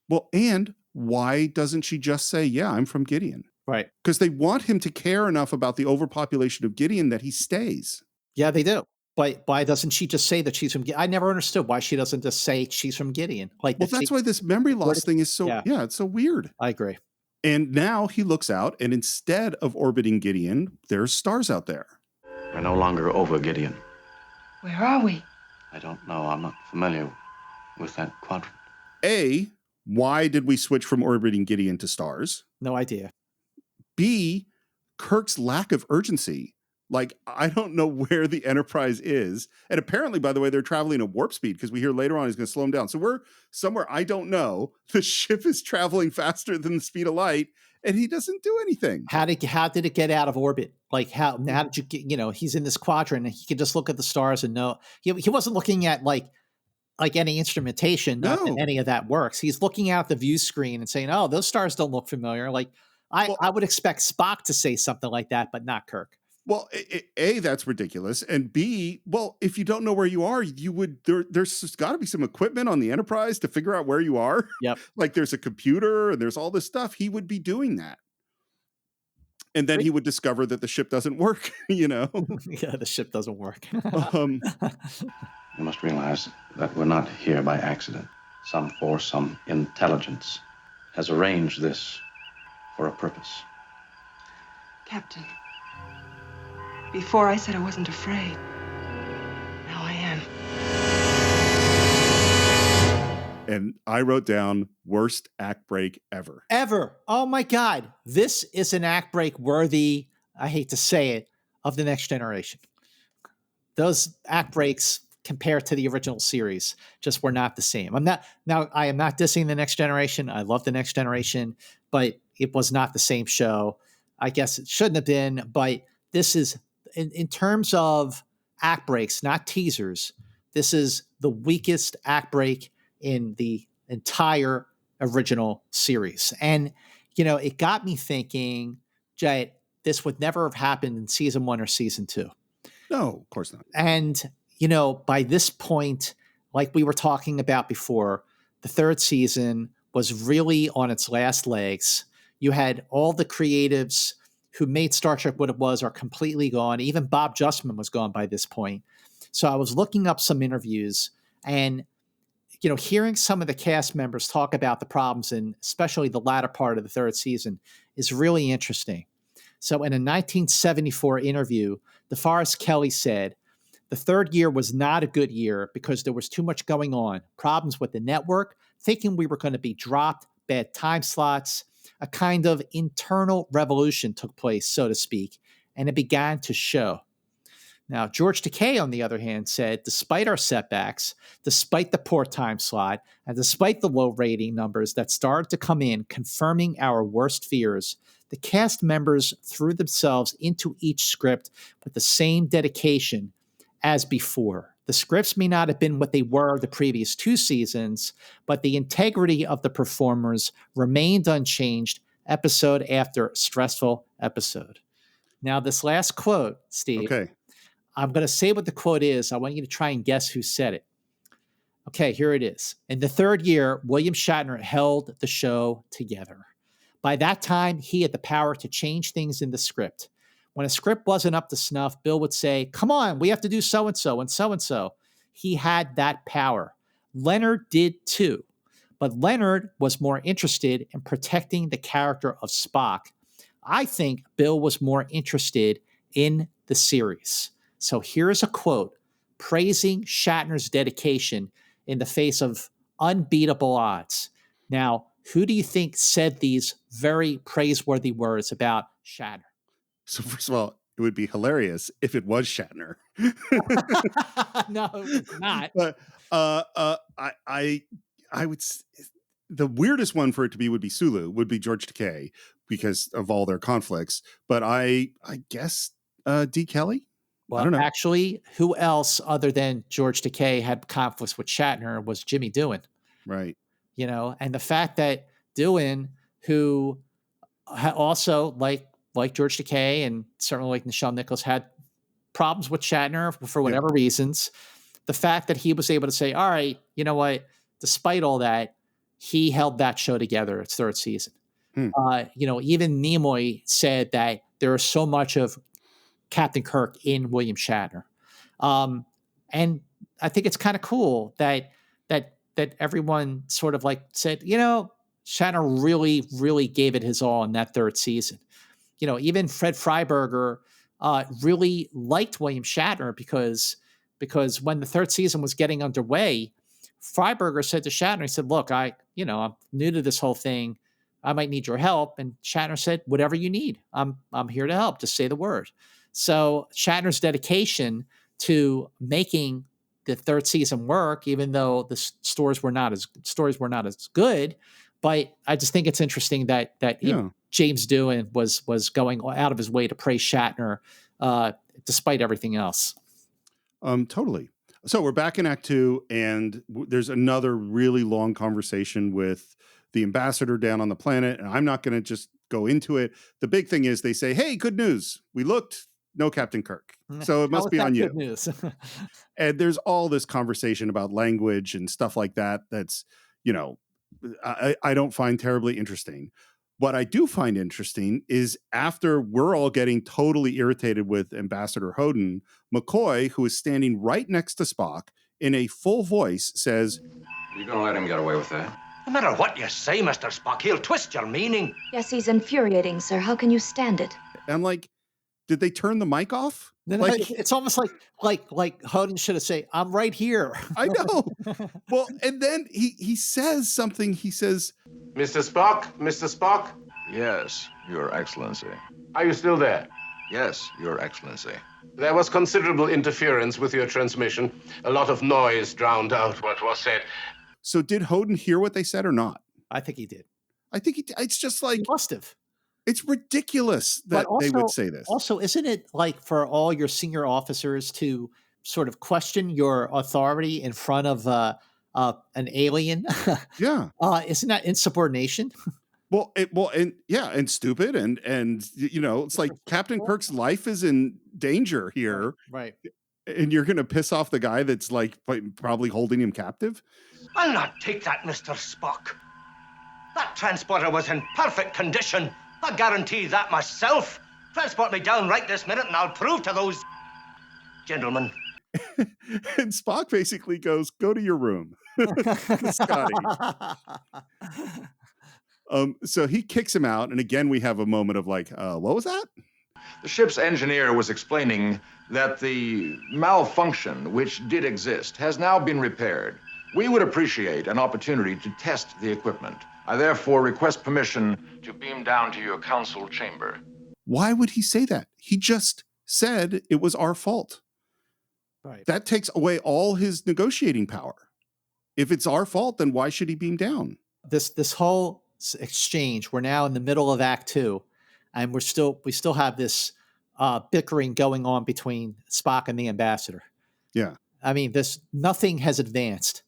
Well, and why doesn't she just say, yeah, I'm from Gideon? Right. Because they want him to care enough about the overpopulation of Gideon that he stays. Yeah, they do. But why doesn't she just say that she's from Gideon? I never understood why she doesn't just say she's from Gideon. Like, Well, that's why this memory loss thing is so, Yeah. it's so weird. I agree. And now he looks out, and instead of orbiting Gideon, there's stars out there. We're no longer over Gideon. Where are we? I don't know. I'm not familiar with that quadrant. A, why did we switch from orbiting Gideon to stars? No idea. B, Kirk's lack of urgency. Like, I don't know where the Enterprise is. And apparently, by the way, they're traveling at warp speed because we hear later on he's going to slow them down. So we're somewhere I don't know. The ship is traveling faster than the speed of light, and he doesn't do anything. How did it get out of orbit? Like, how did you get, he's in this quadrant and he can just look at the stars and know. He wasn't looking at like any instrumentation. Not that any of that works. He's looking out the view screen and saying, oh, those stars don't look familiar. Like, I would expect Spock to say something like that, but not Kirk. Well, A, that's ridiculous. And B, well, if you don't know where you are, you would, there's got to be some equipment on the Enterprise to figure out where you are. Yep. Like there's a computer and there's all this stuff. He would be doing that. And then he would discover that the ship doesn't work, Yeah, the ship doesn't work. You must realize that we're not here by accident. Some force, some intelligence has arranged this for a purpose. Captain, before I said I wasn't afraid. Now I am. And I wrote down worst act break ever. Ever. Oh my God. This is an act break worthy, I hate to say it, of the Next Generation. Those act breaks compared to the original series just were not the same. I am not dissing the Next Generation. I love the Next Generation, but it was not the same show. I guess it shouldn't have been, but this is in terms of act breaks, not teasers. This is the weakest act break in the entire original series. And, it got me thinking that this would never have happened in season 1 or season 2. No, of course not. And, by this point, like we were talking about before, the third season was really on its last legs. You had all the creatives who made Star Trek what it was are completely gone. Even Bob Justman was gone by this point. So I was looking up some interviews and, hearing some of the cast members talk about the problems, and especially the latter part of the third season, is really interesting. So in a 1974 interview, DeForest Kelley said, the third year was not a good year because there was too much going on. Problems with the network, thinking we were going to be dropped, bad time slots. A kind of internal revolution took place, so to speak, and it began to show. Now, George Takei, on the other hand, said, despite our setbacks, despite the poor time slot, and despite the low rating numbers that started to come in, confirming our worst fears, the cast members threw themselves into each script with the same dedication as before. The scripts may not have been what they were the previous 2 seasons, but the integrity of the performers remained unchanged episode after stressful episode. Now, this last quote, Steve, okay. I'm going to say what the quote is. I want you to try and guess who said it. Okay, here it is. In the third year, William Shatner held the show together. By that time, he had the power to change things in the script. When a script wasn't up to snuff, Bill would say, come on, we have to do so-and-so and so-and-so. He had that power. Leonard did too. But Leonard was more interested in protecting the character of Spock. I think Bill was more interested in the series. So here's a quote praising Shatner's dedication in the face of unbeatable odds. Now, who do you think said these very praiseworthy words about Shatner? So first of all, it would be hilarious if it was Shatner. No, it's not. But I would. The weirdest one for it to be would be Sulu, would be George Takei because of all their conflicts. But I guess D. Kelly. Well, I don't know. Actually, who else other than George Takei had conflicts with Shatner was Jimmy Doohan. Right. and the fact that Doohan, who also like George Takei and certainly like Nichelle Nichols, had problems with Shatner for whatever reasons, the fact that he was able to say, all right, you know what, despite all that, he held that show together its third season. Even Nimoy said that there is so much of Captain Kirk in William Shatner. And I think it's kind of cool that everyone sort of like said, Shatner really, really gave it his all in that third season. Even Fred Freiberger really liked William Shatner because when the third season was getting underway, Freiberger said to Shatner, he said, look, I'm new to this whole thing. I might need your help. And Shatner said, whatever you need, I'm here to help. Just say the word. So Shatner's dedication to making the third season work, even though the stories were not as good, but I just think it's interesting that James Doohan was going out of his way to praise Shatner, despite everything else. Totally. So we're back in Act 2, and there's another really long conversation with the ambassador down on the planet, and I'm not going to just go into it. The big thing is they say, hey, good news. We looked, no Captain Kirk. So it must be on you. Good news. And there's all this conversation about language and stuff like that. That's, I don't find terribly interesting. What I do find interesting is after we're all getting totally irritated with Ambassador Hodin, McCoy, who is standing right next to Spock, in a full voice says, You gonna let him get away with that? No matter what you say, Mr. Spock, he'll twist your meaning. Yes, he's infuriating, sir. How can you stand it? I'm like, did they turn the mic off? It's almost like Hodin should have said, I'm right here. I know. Well, and then he says something. He says, Mr. Spock? Yes, Your Excellency. Are you still there? Yes, Your Excellency. There was considerable interference with your transmission. A lot of noise drowned out what was said. So did Hodin hear what they said or not? I think he did. I think it's just like, he must have. It's ridiculous that they would say this. Also, isn't it like for all your senior officers to sort of question your authority in front of an alien? Yeah. Isn't that insubordination? And stupid. And it's like Captain Kirk's life is in danger here. Right. And you're going to piss off the guy that's like probably holding him captive? I'll not take that, Mr. Spock. That transporter was in perfect condition. I guarantee that myself. Transport me down right this minute and I'll prove to those gentlemen. And Spock basically goes, go to your room. Scotty. So he kicks him out. And again, we have a moment of like, what was that? The ship's engineer was explaining that the malfunction, which did exist, has now been repaired. We would appreciate an opportunity to test the equipment. I therefore request permission to beam down to your council chamber. Why would he say that? He just said it was our fault. Right. That takes away all his negotiating power. If it's our fault, then why should he beam down? This whole exchange, we're now in the middle of Act 2, and we still have this bickering going on between Spock and the ambassador. Yeah. I mean, nothing has advanced.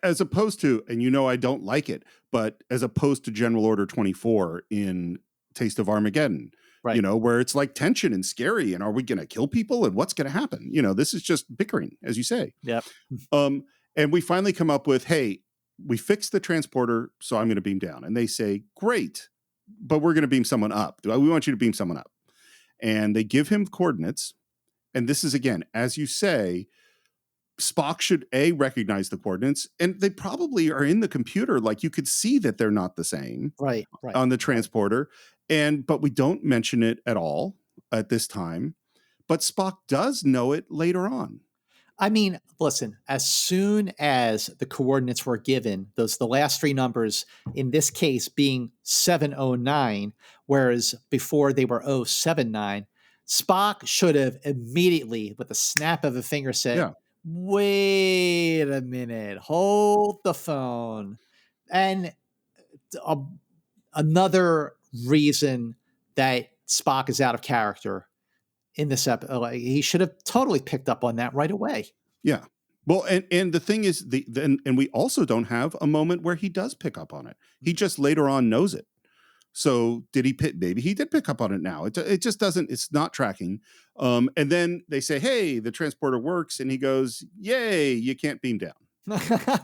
As opposed to, and I don't like it, but as opposed to General Order 24 in Taste of Armageddon, right. Where it's like tension and scary, and are we going to kill people, and what's going to happen? This is just bickering, as you say. Yep. And we finally come up with, hey, we fixed the transporter, so I'm going to beam down. And they say, great, but we're going to beam someone up. We want you to beam someone up. And they give him coordinates. And this is, again, as you say, Spock should recognize the coordinates, and they probably are in the computer. Like you could see that they're not the same, right. on the transporter. But we don't mention it at all at this time. But Spock does know it later on. I mean, listen, as soon as the coordinates were given, the last three numbers, in this case being 709, whereas before they were 079, Spock should have immediately, with a snap of a finger, said, wait a minute, hold the phone. And another reason that Spock is out of character in this episode, he should have totally picked up on that right away. Yeah. Well, and the thing is, and we also don't have a moment where he does pick up on it. He just later on knows it. So did he pick? Maybe he did pick up on it now. It just doesn't. It's not tracking. And then they say, "Hey, the transporter works," and he goes, "Yay! You can't beam down."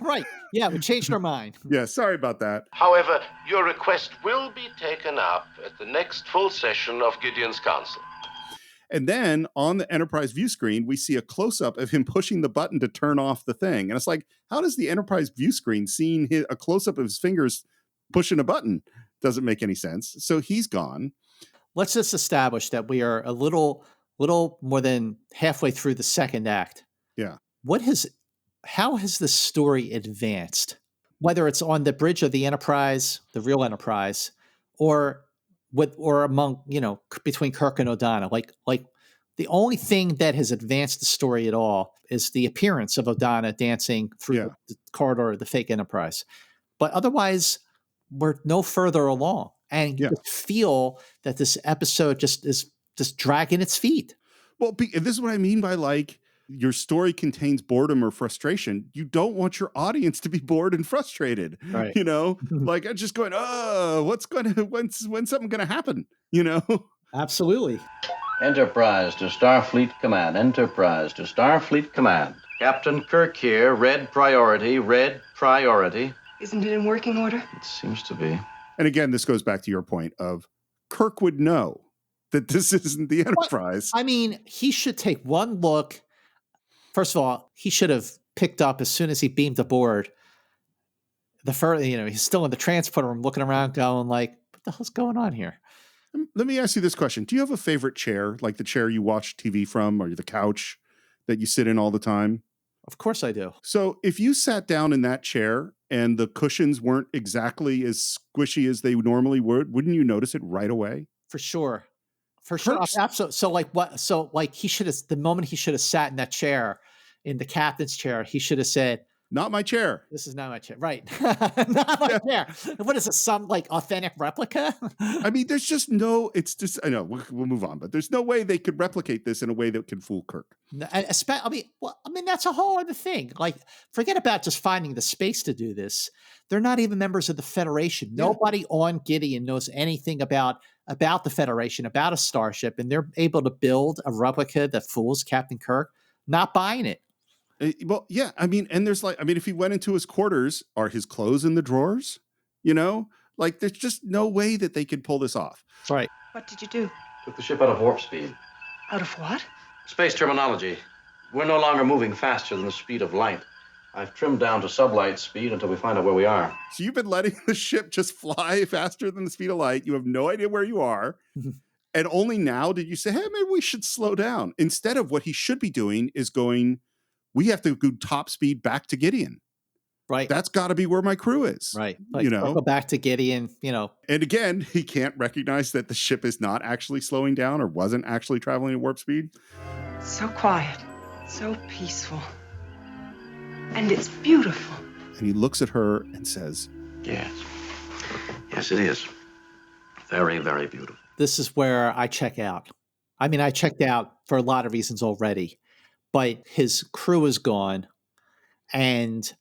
Right. Yeah, we changed our mind. Yeah, sorry about that. However, your request will be taken up at the next full session of Gideon's Council. And then on the Enterprise view screen, we see a close-up of him pushing the button to turn off the thing. And it's like, how does the Enterprise view screen seeing a close-up of his fingers pushing a button? Doesn't make any sense. So he's gone. Let's just establish that we are a little more than halfway through the second act. Yeah. How has the story advanced? Whether it's on the bridge of the Enterprise, the real Enterprise, or among, between Kirk and Odona. Like the only thing that has advanced the story at all is the appearance of Odona dancing through the corridor of the fake Enterprise. But otherwise, we're no further along. And you just feel that this episode is dragging its feet. Well, this is what I mean by like, your story contains boredom or frustration. You don't want your audience to be bored and frustrated, right? Like I'm just going, when's something going to happen? Absolutely. Enterprise to Starfleet Command. Enterprise to Starfleet Command. Captain Kirk here. Red priority. Red priority. Isn't it in working order? It seems to be. And again, this goes back to your point of Kirk would know that this isn't the Enterprise. I mean, he should take one look. First of all, he should have picked up as soon as he beamed aboard. He's still in the transporter room looking around going like, what the hell's going on here? Let me ask you this question. Do you have a favorite chair, like the chair you watch TV from or the couch that you sit in all the time? Of course I do. So if you sat down in that chair and the cushions weren't exactly as squishy as they normally would, wouldn't you notice it right away? For sure. Absolutely. So like what? So like the moment he should have sat in that chair, in the captain's chair, he should have said, "Not my chair. This is not my chair." Right. Not my chair. What is this? Some like authentic replica? I mean, there's just no. It's just. I know we'll move on, but there's no way they could replicate this in a way that can fool Kirk. I mean, that's a whole other thing. Like, forget about just finding the space to do this. They're not even members of the Federation. Yeah. Nobody on Gideon knows anything about the Federation, about a starship, and they're able to build a replica that fools Captain Kirk. Not buying it. Well, yeah. I mean, and if he went into his quarters, are his clothes in the drawers? Like there's just no way that they could pull this off. Right. What did you do? Took the ship out of warp speed. Out of what? Space terminology. We're no longer moving faster than the speed of light. I've trimmed down to sublight speed until we find out where we are. So you've been letting the ship just fly faster than the speed of light. You have no idea where you are. And only now did you say, hey, maybe we should slow down. Instead of what he should be doing is going, we have to go top speed back to Gideon. Right. That's got to be where my crew is. Right. Like, go back to Gideon, And again, he can't recognize that the ship is not actually slowing down or wasn't actually traveling at warp speed. So quiet. So peaceful. And it's beautiful. And he looks at her and says, Yes. Yes, it is. Very, very beautiful. This is where I check out. I mean, I checked out for a lot of reasons already, but his crew is gone and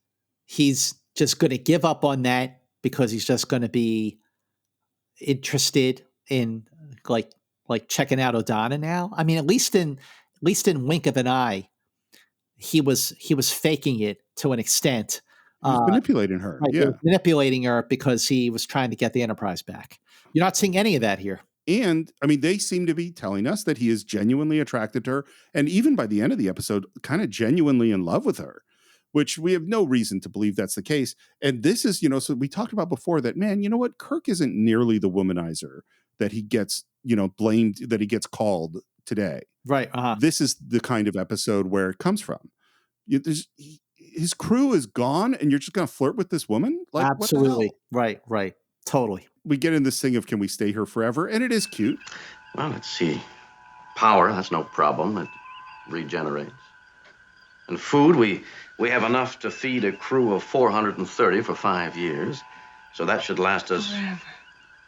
he's just going to give up on that because he's just going to be interested in like checking out Odona now. I mean, at least in wink of an eye, he was faking it to an extent. He was manipulating her. Right, yeah. He was manipulating her because he was trying to get the Enterprise back. You're not seeing any of that here. And I mean, they seem to be telling us that he is genuinely attracted to her. And even by the end of the episode, kind of genuinely in love with her, which we have no reason to believe that's the case. And this is, so we talked about before that, man, you know what? Kirk isn't nearly the womanizer that he gets, blamed, that he gets called today. Right. Uh-huh. This is the kind of episode where it comes from. His crew is gone and you're just going to flirt with this woman? Like, absolutely. Right. Totally. We get in this thing of, can we stay here forever? And it is cute. Well, let's see. Power, that's no problem. It regenerates. And food, we have enough to feed a crew of 430 for 5 years. So that should last us. Forever.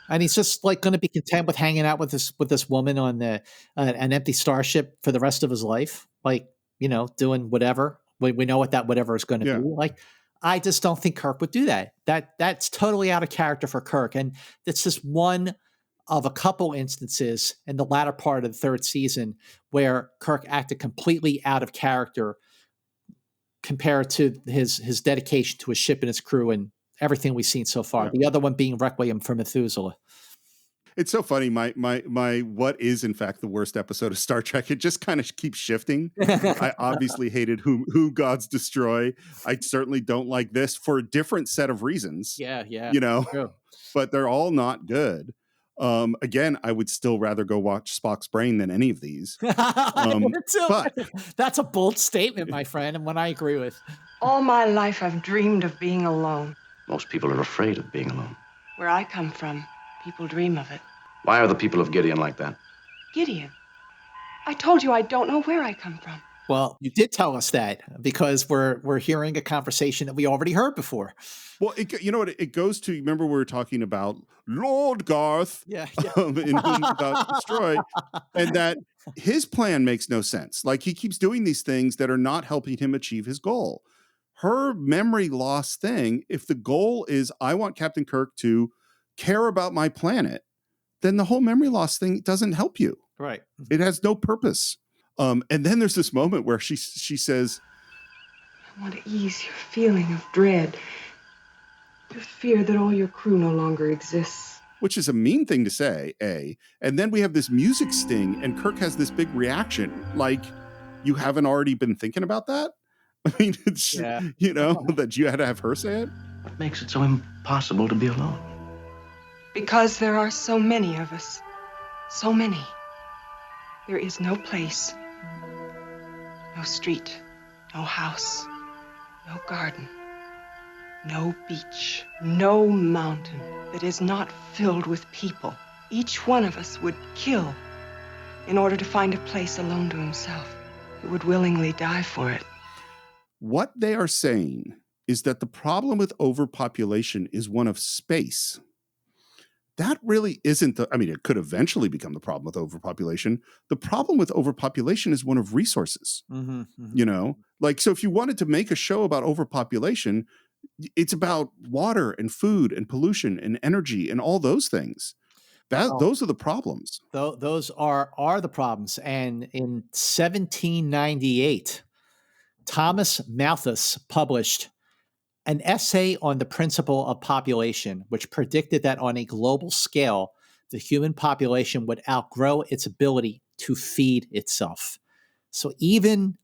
And he's just like going to be content with hanging out with this woman on an empty starship for the rest of his life. Like, doing whatever. We know what that whatever is going to Yeah. be. Like, I just don't think Kirk would do that. That's totally out of character for Kirk. And it's just one of a couple instances in the latter part of the third season where Kirk acted completely out of character compared to his dedication to his ship and his crew and everything we've seen so far. Yeah. The other one being Requiem for Methuselah. It's so funny. My what is in fact the worst episode of Star Trek? It just kind of keeps shifting. I obviously hated who gods destroy. I certainly don't like this for a different set of reasons. Yeah. You know, True. but they're all not good. Again, I would still rather go watch Spock's Brain than any of these. But that's a bold statement, my friend, and one I agree with. All my life I've dreamed of being alone. Most people are afraid of being alone. Where I come from, people dream of it. Why are the people of Gideon like that? Gideon, I told you I don't know where I come from. Well, you did tell us that because we're hearing a conversation that we already heard before. Well, you know what? It goes to, remember we were talking about Lord Garth in Whom Thou Destroy, and that his plan makes no sense. Like, he keeps doing these things that are not helping him achieve his goal. Her memory loss thing, if the goal is I want Captain Kirk to care about my planet, then the whole memory loss thing doesn't help you. Right. It has no purpose. And then there's this moment where she says, I want to ease your feeling of dread, your fear that all your crew no longer exists. Which is a mean thing to say, A. And then we have this music sting, and Kirk has this big reaction. Like, you haven't already been thinking about that? I mean, it's, you know, that you had to have her say it? What makes it so impossible to be alone? Because there are so many of us. So many. There is no place, no street, no house, no garden, no beach, no mountain that is not filled with people. Each one of us would kill in order to find a place alone to himself. He would willingly die for it. What they are saying is that the problem with overpopulation is one of space. That really isn't I mean, it could eventually become the problem with overpopulation. The problem with overpopulation is one of resources. You know, like, so if you wanted to make a show about overpopulation, it's about water and food and pollution and energy and all those things. Those are the problems. Those are the problems. And in 1798, Thomas Malthus published an essay on the principle of population, which predicted that on a global scale, the human population would outgrow its ability to feed itself. So even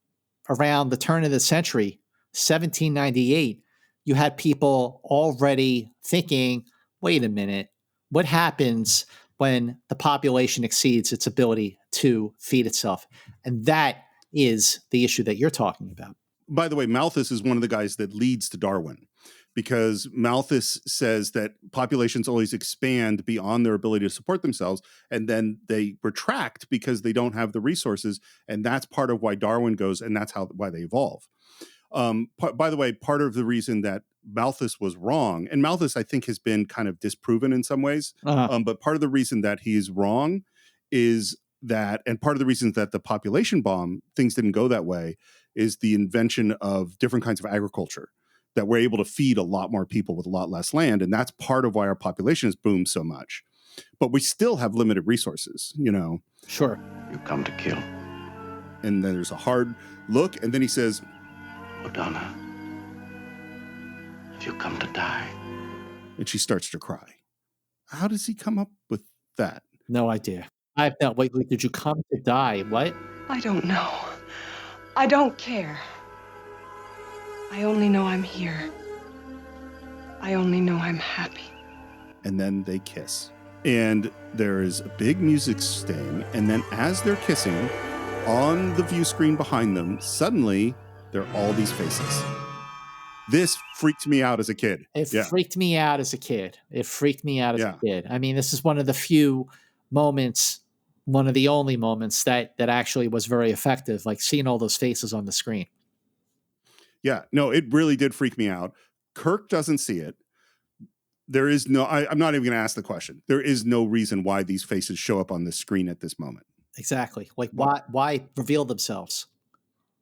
around the turn of the century, 1798, you had people already thinking, wait a minute, what happens when the population exceeds its ability to feed itself? And that is the issue that you're talking about. By the way, Malthus is one of the guys that leads to Darwin, because Malthus says that populations always expand beyond their ability to support themselves, and then they retract because they don't have the resources, and that's part of why Darwin goes, and that's why they evolve. By the way, part of the reason that Malthus was wrong, and Malthus I think has been kind of disproven in some ways, but part of the reason that he's wrong is that, and part of the reasons that the population bomb, things didn't go that way, is the invention of different kinds of agriculture, that we're able to feed a lot more people with a lot less land. And that's part of why our population has boomed so much. But we still have limited resources, you know. Sure. You come to kill. And then there's a hard look. And then he says, Odona, have you come to die? And she starts to cry. How does he come up with that? No idea. Wait, did you come to die? What? I don't know. I don't care. I only know I'm here. I only know I'm happy. And then they kiss. And there is a big music sting. And then as they're kissing, on the view screen behind them, suddenly there are all these faces. This freaked me out as a kid. It freaked me out as a kid. I mean, this is one of the few moments, one of the only moments that actually was very effective, like seeing all those faces on the screen. Yeah, no, it really did freak me out. Kirk doesn't see it. There is no, I'm not even going to ask the question. There is no reason why these faces show up on the screen at this moment. Exactly. Like, why reveal themselves?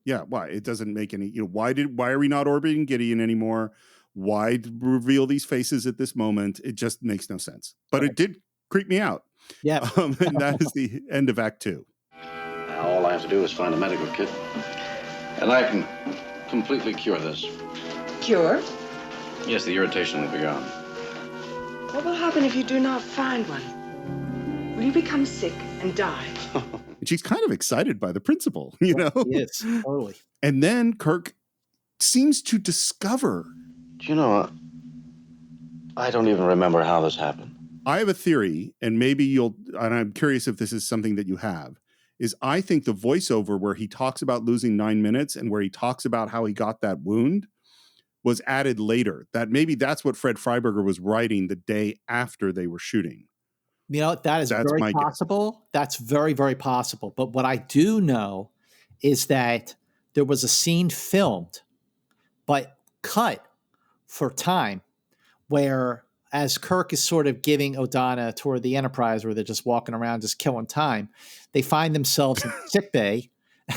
Yeah, why? It doesn't make any, why are we not orbiting Gideon anymore? Why reveal these faces at this moment? It just makes no sense. But it did creep me out. Yeah. And that is the end of Act 2. Now, all I have to do is find a medical kit, and I can completely cure this. Cure? Yes, the irritation will be gone. What will happen if you do not find one? Will you become sick and die? And she's kind of excited by the principle, Yes, totally. And then Kirk seems to discover. Do you know, I don't even remember how this happened. I have a theory, and maybe and I'm curious if this is something that you have, is I think the voiceover where he talks about losing 9 minutes and where he talks about how he got that wound was added later. That maybe that's what Fred Freiberger was writing the day after they were shooting. That is very possible. Guess. That's very, very possible. But what I do know is that there was a scene filmed, but cut for time, where as Kirk is sort of giving Odona a tour of the Enterprise, where they're just walking around, just killing time, they find themselves in sickbay.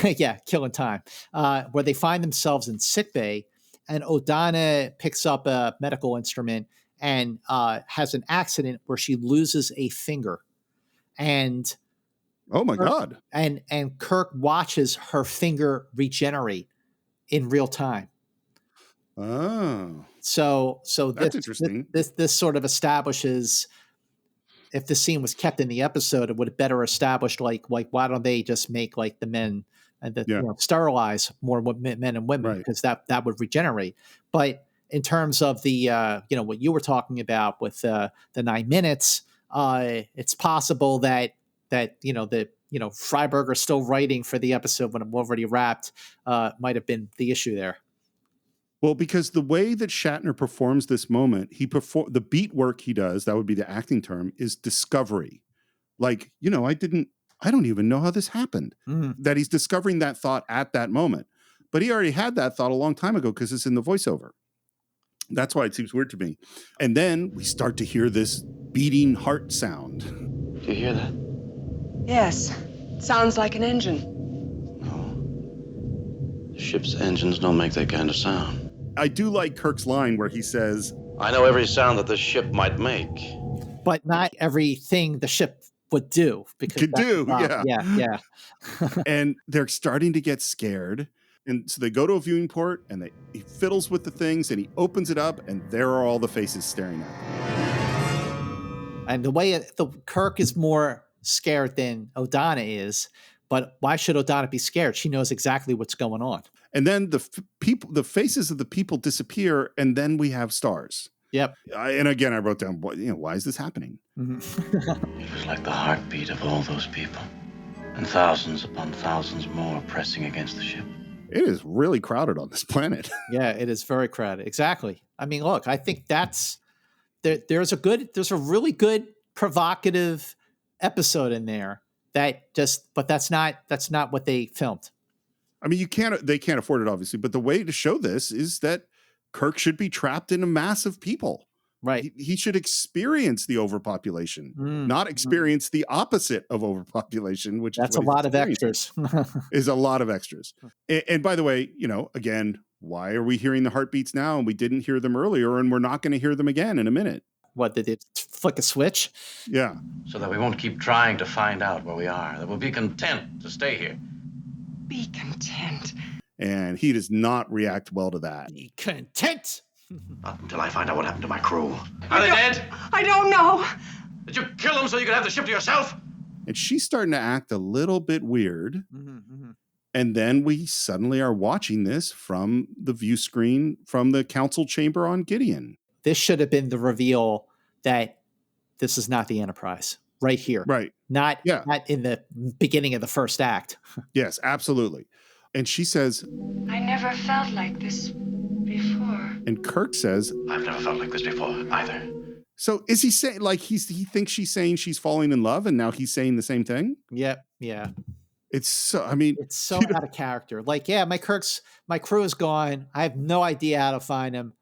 Yeah, killing time. Where they find themselves in sickbay, and Odona picks up a medical instrument and has an accident where she loses a finger. And oh my God. And Kirk watches her finger regenerate in real time. Oh. So that's interesting. This sort of establishes, if the scene was kept in the episode, it would have better established like why don't they just make like the men and sterilize more men and women, because that would regenerate. But in terms of the what you were talking about with the 9 minutes, it's possible that Freiberger still writing for the episode when I'm already wrapped might have been the issue there. Well, because the way that Shatner performs this moment, the beat work he does, that would be the acting term, is discovery. Like, I don't even know how this happened. That he's discovering that thought at that moment. But he already had that thought a long time ago because it's in the voiceover. That's why it seems weird to me. And then we start to hear this beating heart sound. Do you hear that? Yes. It sounds like an engine. No. The ship's engines don't make that kind of sound. I do like Kirk's line where he says, I know every sound that this ship might make. But not everything the ship would do. Yeah. And they're starting to get scared. And so they go to a viewing port and he fiddles with the things and he opens it up and there are all the faces staring at him. And the way Kirk is more scared than Odona is, but why should Odona be scared? She knows exactly what's going on. And then the faces of the people disappear and then we have stars. Yep. And again, I wrote down, why is this happening? Mm-hmm. It was like the heartbeat of all those people and thousands upon thousands more pressing against the ship. It is really crowded on this planet. Yeah, it is very crowded. Exactly. I mean, look, I think there's a really good provocative episode in there but that's not what they filmed. I mean, they can't afford it, obviously, but the way to show this is that Kirk should be trapped in a mass of people. Right. He should experience the overpopulation, not experience the opposite of overpopulation, which that's a lot of extras. Is a lot of extras. And by the way, again, why are we hearing the heartbeats now and we didn't hear them earlier and we're not going to hear them again in a minute? What, did it flick a switch? Yeah. So that we won't keep trying to find out where we are, that we'll be content to stay here. Be content. And he does not react well to that. Be content. Not until I find out what happened to my crew. Are they dead? I don't know. Did you kill them so you could have the ship to yourself? And she's starting to act a little bit weird. Mm-hmm. And then we suddenly are watching this from the view screen from the council chamber on Gideon. This should have been the reveal that this is not the Enterprise right here. Right. Not in the beginning of the first act. Yes, absolutely. And she says, I never felt like this before. And Kirk says, I've never felt like this before either. So is he saying, like, he thinks she's saying she's falling in love and now he's saying the same thing? Yep. Yeah. It's so out of character. Like, yeah, my crew is gone. I have no idea how to find him.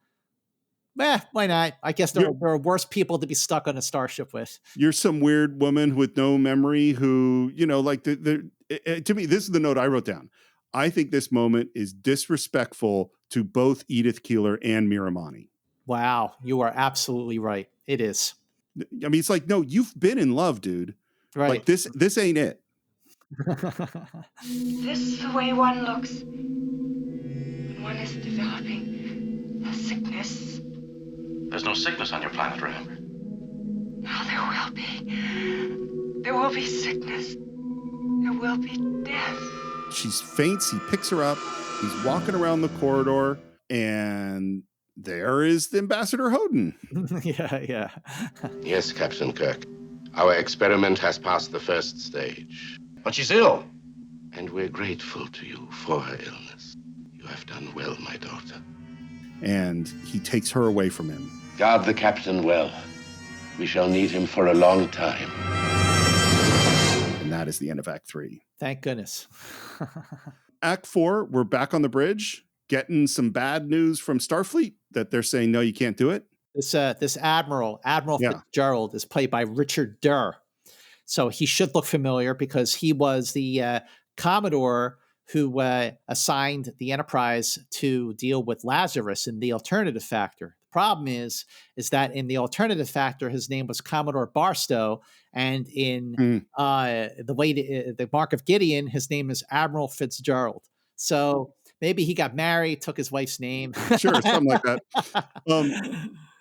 Why not? I guess there are worse people to be stuck on a starship with. You're some weird woman with no memory who, to me, this is the note I wrote down. I think this moment is disrespectful to both Edith Keeler and Miramani. Wow, you are absolutely right. It is. I mean, it's like, no, you've been in love, dude. Right. Like this ain't it. This is the way one looks when one is developing a sickness. There's no sickness on your planet, remember? Now there will be. There will be sickness. There will be death. She's faints. He picks her up. He's walking around the corridor, and there is the Ambassador Hoden. Yeah. Yes, Captain Kirk. Our experiment has passed the first stage. But she's ill. And we're grateful to you for her illness. You have done well, my daughter. And he takes her away from him. Guard the captain well. We shall need him for a long time. And that is the end of Act 3. Thank goodness. Act 4, we're back on the bridge, getting some bad news from Starfleet that they're saying, no, you can't do it. This Admiral Fitzgerald, is played by Richard Durr. So he should look familiar because he was the Commodore who assigned the Enterprise to deal with Lazarus in the alternative factor. The problem is that in the alternative factor, his name was Commodore Barstow, and in the Mark of Gideon, his name is Admiral Fitzgerald. So maybe he got married, took his wife's name. Sure, something like that.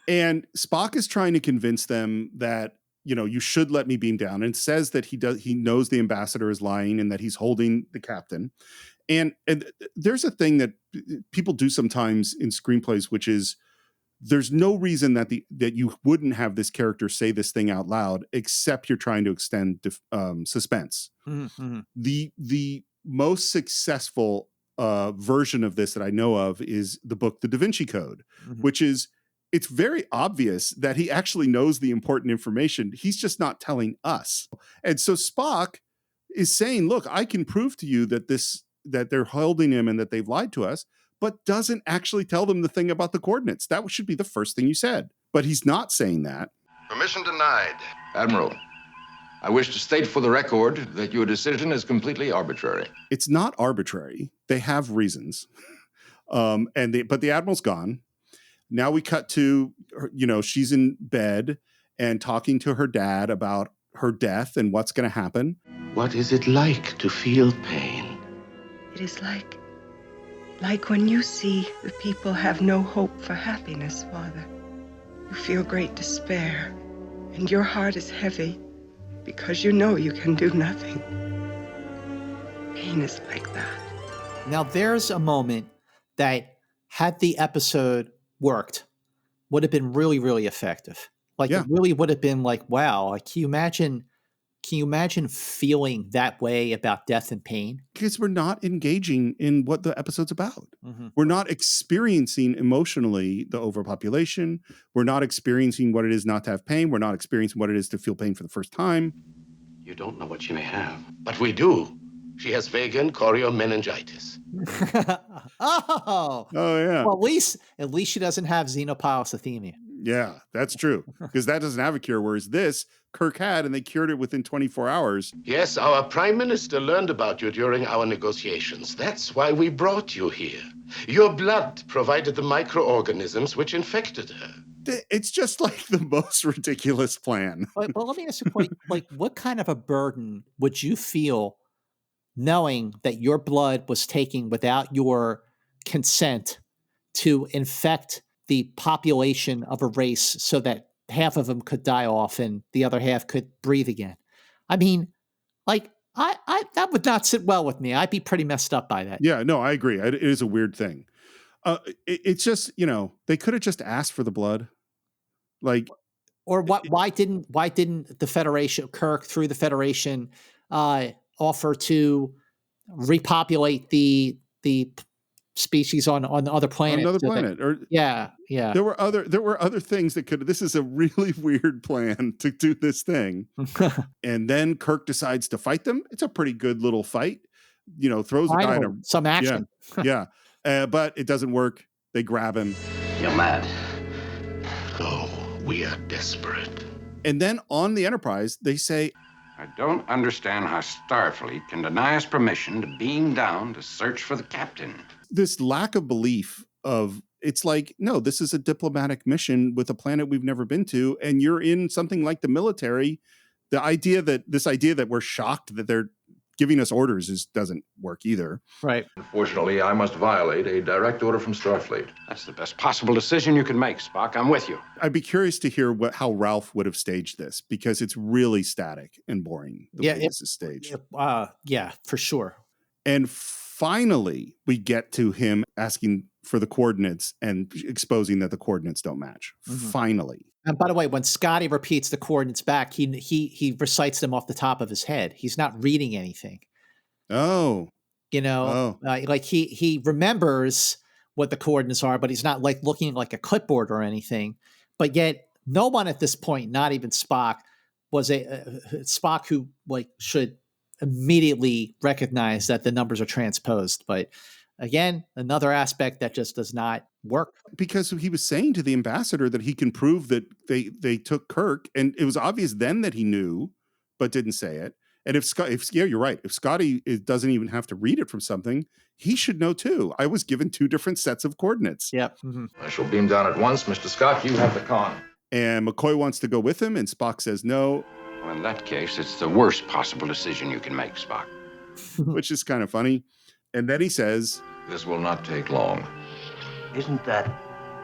And Spock is trying to convince them that, you know, you should let me beam down, and says that he knows the ambassador is lying and that he's holding the captain. And there's a thing that people do sometimes in screenplays, which is there's no reason that you wouldn't have this character say this thing out loud, except you're trying to extend suspense. Mm-hmm. The most successful version of this that I know of is the book The Da Vinci Code, which is, it's very obvious that he actually knows the important information. He's just not telling us. And so Spock is saying, look, I can prove to you that they're holding him and that they've lied to us, but doesn't actually tell them the thing about the coordinates. That should be the first thing you said. But he's not saying that. Permission denied. Admiral, I wish to state for the record that your decision is completely arbitrary. It's not arbitrary. They have reasons. But the Admiral's gone. Now we cut to, she's in bed and talking to her dad about her death and what's going to happen. What is it like to feel pain? It is like when you see the people have no hope for happiness, Father. You feel great despair, and your heart is heavy because you know you can do nothing. Pain is like that. Now, there's a moment that, had the episode worked, would have been really, really effective. It really would have been like, wow, like, can you imagine feeling that way about death and pain? Because we're not engaging in what the episode's about. Mm-hmm. We're not experiencing emotionally the overpopulation. We're not experiencing what it is not to have pain. We're not experiencing what it is to feel pain for the first time. You don't know what she may have. But we do. She has vagal choriomeningitis. Oh, yeah. Well, at least she doesn't have xenopolycythemia. Yeah, that's true. Because that doesn't have a cure, whereas this, Kirk had, and they cured it within 24 hours. Yes, our Prime Minister learned about you during our negotiations. That's why we brought you here. Your blood provided the microorganisms which infected her. It's just like the most ridiculous plan. But let me ask you a point. Like, what kind of a burden would you feel knowing that your blood was taken without your consent to infect the population of a race so that half of them could die off and the other half could breathe again? I mean, like, I that would not sit well with me. I'd be pretty messed up by that. Yeah, no, I agree. It is a weird thing. It's just, they could have just asked for the blood. Like, or what? Why didn't the Federation, Kirk, through the Federation, offer to repopulate the species on other planets? Another planet, yeah. There were other things that could. This is a really weird plan to do this thing. And then Kirk decides to fight them. It's a pretty good little fight. Throws a guy in some action. Yeah. But it doesn't work. They grab him. You're mad. Oh, we are desperate. And then on the Enterprise, they say, I don't understand how Starfleet can deny us permission to beam down to search for the captain. This lack of belief of, it's like, no, this is a diplomatic mission with a planet we've never been to, and you're in something like the military. The idea that we're shocked that they're giving us orders doesn't work either. Right. Unfortunately, I must violate a direct order from Starfleet. That's the best possible decision you can make, Spock. I'm with you. I'd be curious to hear how Ralph would have staged this, because it's really static and boring the way this is staged. Yeah, for sure. And finally, we get to him asking for the coordinates and exposing that the coordinates don't match. Mm-hmm. Finally. And by the way, when Scotty repeats the coordinates back, he recites them off the top of his head. He's not reading anything. Oh. Like he remembers what the coordinates are, but he's not like looking like a clipboard or anything. But yet no one at this point, not even Spock, was Spock who like should immediately recognize that the numbers are transposed. But again, another aspect that just does not work. Because he was saying to the ambassador that he can prove that they took Kirk, and it was obvious then that he knew, but didn't say it. And if you're right, if Scotty doesn't even have to read it from something, he should know too. I was given 2 different sets of coordinates. Yep. Mm-hmm. I shall beam down at once. Mr. Scott, you have the con. And McCoy wants to go with him, and Spock says no. Well, in that case, it's the worst possible decision you can make, Spock. Which is kind of funny. And then he says, this will not take long. Isn't that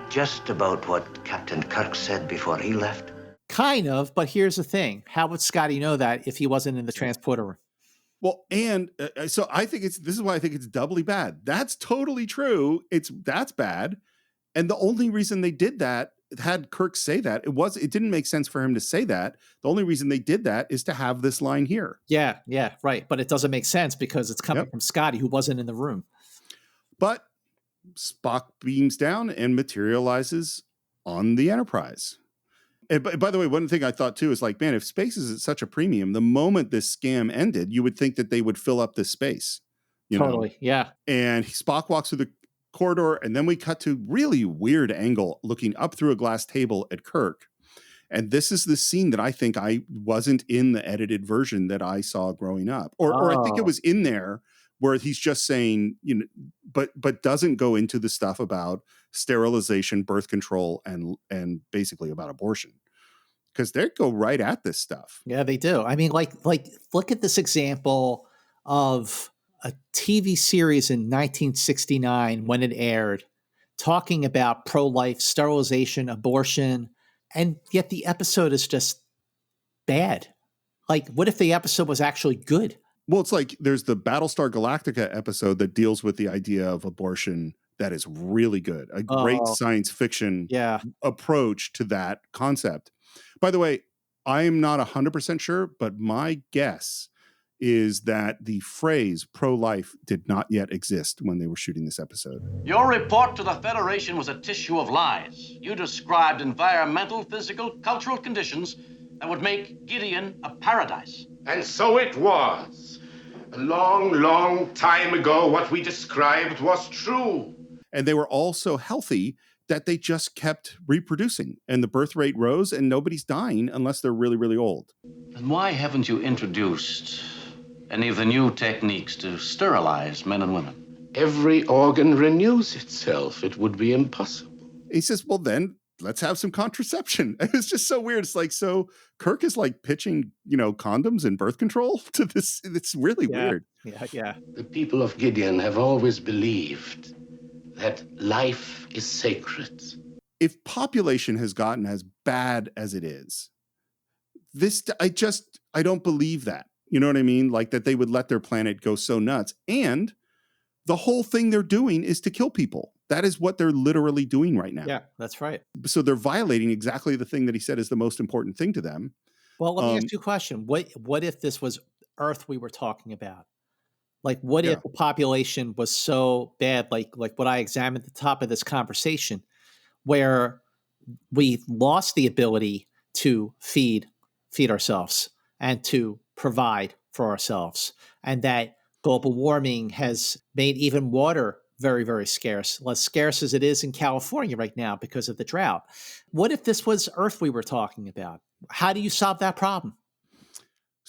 just about what Captain Kirk said before he left? Kind of, but here's the thing. How would Scotty know that if he wasn't in the transporter room? Well, and so I think this is why I think it's doubly bad. That's totally true. That's bad. And the only reason they did that, had Kirk say that, it didn't make sense for him to say that. The only reason they did that is to have this line here. Yeah, right. But it doesn't make sense because it's coming from Scotty, who wasn't in the room. But Spock beams down and materializes on the Enterprise. And by the way, one thing I thought too is like, man, if space is at such a premium, the moment this scam ended, you would think that they would fill up this space. Totally, yeah. And Spock walks through the corridor, and then we cut to really weird angle looking up through a glass table at Kirk. And this is the scene that I think I wasn't in the edited version that I saw growing up. Or I think it was in there where he's just saying, but doesn't go into the stuff about sterilization, birth control, and basically about abortion. Because they go right at this stuff. Yeah, they do. I mean, like look at this example of a TV series in 1969 when it aired, talking about pro-life, sterilization, abortion, and yet the episode is just bad. Like, what if the episode was actually good? Well, it's like there's the Battlestar Galactica episode that deals with the idea of abortion that is really good. A great science fiction approach to that concept. By the way, I am not 100% sure, but my guess is that the phrase pro-life did not yet exist when they were shooting this episode. Your report to the Federation was a tissue of lies. You described environmental, physical, cultural conditions that would make Gideon a paradise. And so it was. A long, long time ago, what we described was true. And they were all so healthy that they just kept reproducing. And the birth rate rose, and nobody's dying unless they're really, really old. Then why haven't you introduced any of the new techniques to sterilize men and women? Every organ renews itself. It would be impossible. He says, well, then let's have some contraception. It's just so weird. It's like, so Kirk is like pitching, condoms and birth control to this. It's really weird. Yeah. The people of Gideon have always believed that life is sacred. If population has gotten as bad as it is, I don't believe that. You know what I mean? Like that they would let their planet go so nuts. And the whole thing they're doing is to kill people. That is what they're literally doing right now. Yeah, that's right. So they're violating exactly the thing that he said is the most important thing to them. Well, let me ask you a question. What if this was Earth we were talking about? Like, what if the population was so bad, like what I examined at the top of this conversation, where we lost the ability to feed ourselves and to provide for ourselves, and that global warming has made even water very, very scarce, less scarce as it is in California right now because of the drought. What if this was Earth we were talking about? How do you solve that problem?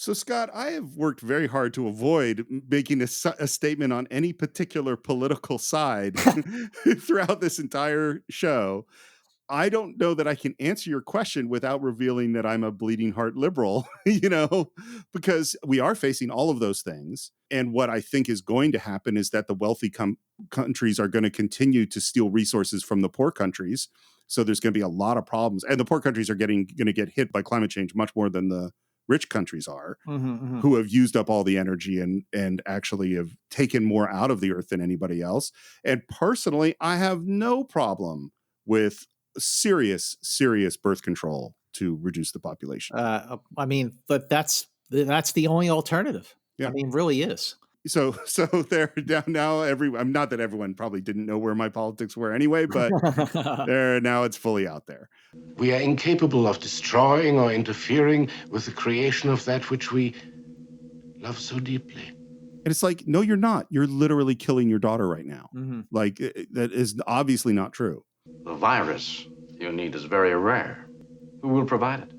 So, Scott, I have worked very hard to avoid making a statement on any particular political side throughout this entire show. I don't know that I can answer your question without revealing that I'm a bleeding heart liberal, because we are facing all of those things. And what I think is going to happen is that the wealthy countries are going to continue to steal resources from the poor countries. So there's going to be a lot of problems. And the poor countries are going to get hit by climate change much more than the rich countries are, who have used up all the energy and actually have taken more out of the earth than anybody else. And personally, I have no problem with serious birth control to reduce the population. I mean, but that's the only alternative. Yeah. I mean, really is. So they're down now. I'm not that everyone probably didn't know where my politics were anyway, but now it's fully out there. We are incapable of destroying or interfering with the creation of that which we love so deeply. And it's like, no, you're not. You're literally killing your daughter right now. Like, that is obviously not true. The virus you need is very rare. Who will provide it?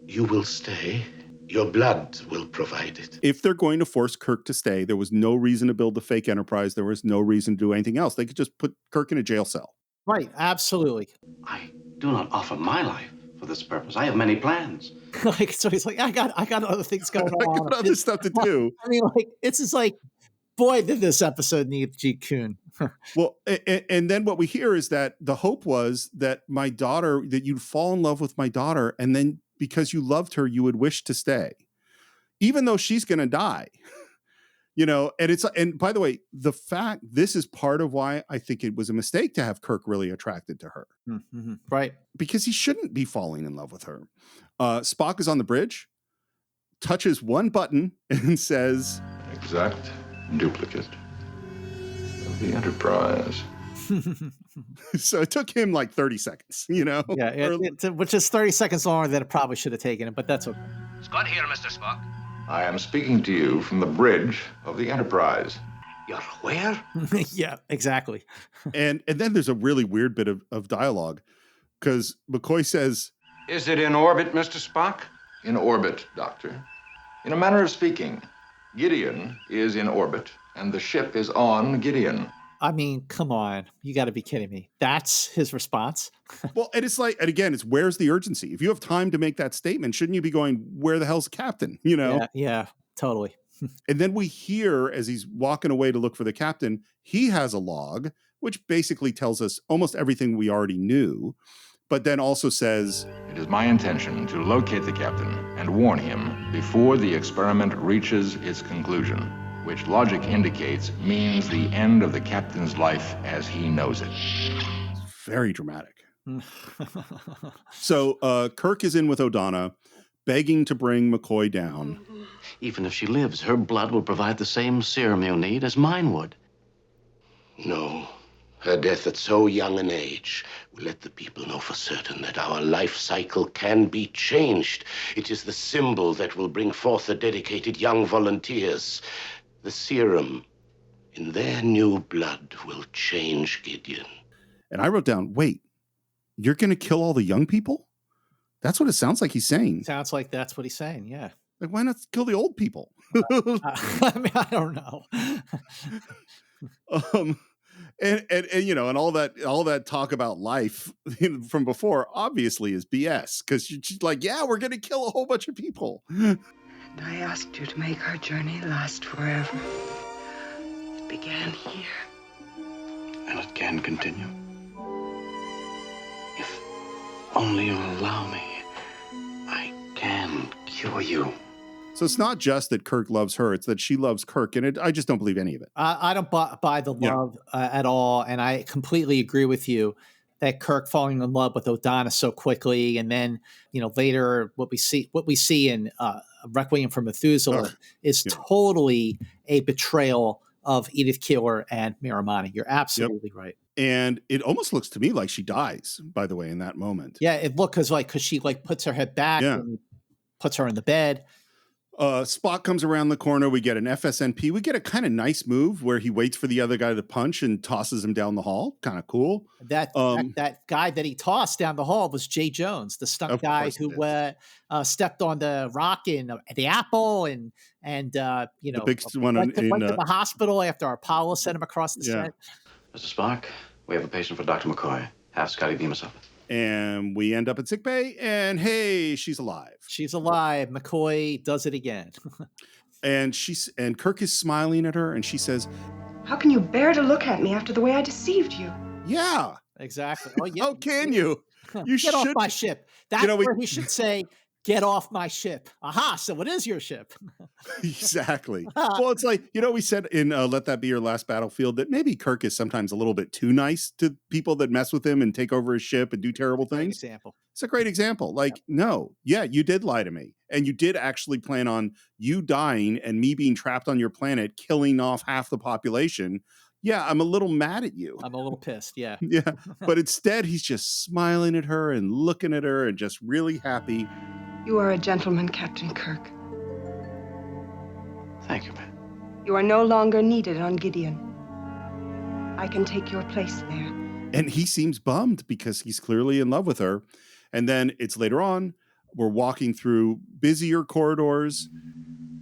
You will stay. Your blood will provide it. If they're going to force Kirk to stay, there was no reason to build the fake Enterprise. There was no reason to do anything else. They could just put Kirk in a jail cell. Right, absolutely. I do not offer my life for this purpose. I have many plans. So he's like, I got other things going on. I got other stuff to do. I mean, like, it's just like, boy, did this episode need G. Kuhn. Well, and then what we hear is that the hope was that that you'd fall in love with my daughter, and then because you loved her, you would wish to stay, even though she's going to die. And by the way, this is part of why I think it was a mistake to have Kirk really attracted to her. Right. Because he shouldn't be falling in love with her. Spock is on the bridge, touches one button and says, "Exact duplicate of the Enterprise." So it took him like 30 seconds, Yeah, which is 30 seconds longer than it probably should have taken, but that's okay. Scott here, Mr. Spock. I am speaking to you from the bridge of the Enterprise. You're where? Yeah, exactly. and then there's a really weird bit of dialogue, because McCoy says, "Is it in orbit, Mr. Spock?" In orbit, Doctor. In a manner of speaking, Gideon is in orbit, and the ship is on Gideon. I mean, come on. You got to be kidding me. That's his response? Well, and it's like, and again, it's where's the urgency? If you have time to make that statement, shouldn't you be going, where the hell's the captain? Yeah, totally. And then we hear, as he's walking away to look for the captain, he has a log, which basically tells us almost everything we already knew, but then also says, "It is my intention to locate the captain and warn him before the experiment reaches its conclusion, which logic indicates means the end of the captain's life as he knows it." Very dramatic. So Kirk is in with Odona, begging to bring McCoy down. Even if she lives, her blood will provide the same serum you need as mine would. No. Her death at so young an age will let the people know for certain that our life cycle can be changed. It is the symbol that will bring forth the dedicated young volunteers. The serum in their new blood will change Gideon. And I wrote down, wait, you're going to kill all the young people? That's what it sounds like he's saying. Sounds like that's what he's saying, yeah. Like, why not kill the old people? I mean, I don't know. And all that talk about life from before obviously is BS, because she's like, yeah, we're going to kill a whole bunch of people. And I asked you to make our journey last forever. It began here. And it can continue. If only you'll allow me, I can cure you. So it's not just that Kirk loves her, it's that she loves Kirk, and I just don't believe any of it. I don't buy the love at all, and I completely agree with you that Kirk falling in love with Odona so quickly, and then later what we see in Requiem for Methuselah is totally a betrayal of Edith Keeler and Miramani. You're absolutely right. And it almost looks to me like she dies, by the way, in that moment. Yeah, it looked because she puts her head back and puts her in the bed. Spock comes around the corner. We get an FSNP. We get a kind of nice move where he waits for the other guy to punch and tosses him down the hall. Kind of cool. That guy that he tossed down the hall was Jay Jones, the stunt guy who stepped on the rock in the apple and the big one went to the hospital after Apollo sent him across the set. Mr. Spock, we have a patient for Dr. McCoy. Have Scotty beam us up. And we end up at sickbay, and hey, she's alive. She's alive. McCoy does it again. and Kirk is smiling at her, and she says, "How can you bear to look at me after the way I deceived you?" Yeah, exactly. Oh, yeah. How can you? You get off my ship. That's where he should say, "Get off my ship." Aha! So it is your ship. Exactly. Well, it's like, we said in Let That Be Your Last Battlefield that maybe Kirk is sometimes a little bit too nice to people that mess with him and take over his ship and do terrible things. Example. It's a great example. Like, no, you did lie to me. And you did actually plan on you dying and me being trapped on your planet, killing off half the population. Yeah, I'm a little mad at you. I'm a little pissed, yeah. Yeah, but instead he's just smiling at her and looking at her and just really happy. You are a gentleman, Captain Kirk. Thank you, ma'am. You are no longer needed on Gideon. I can take your place there. And he seems bummed because he's clearly in love with her. And then it's later on, we're walking through busier corridors.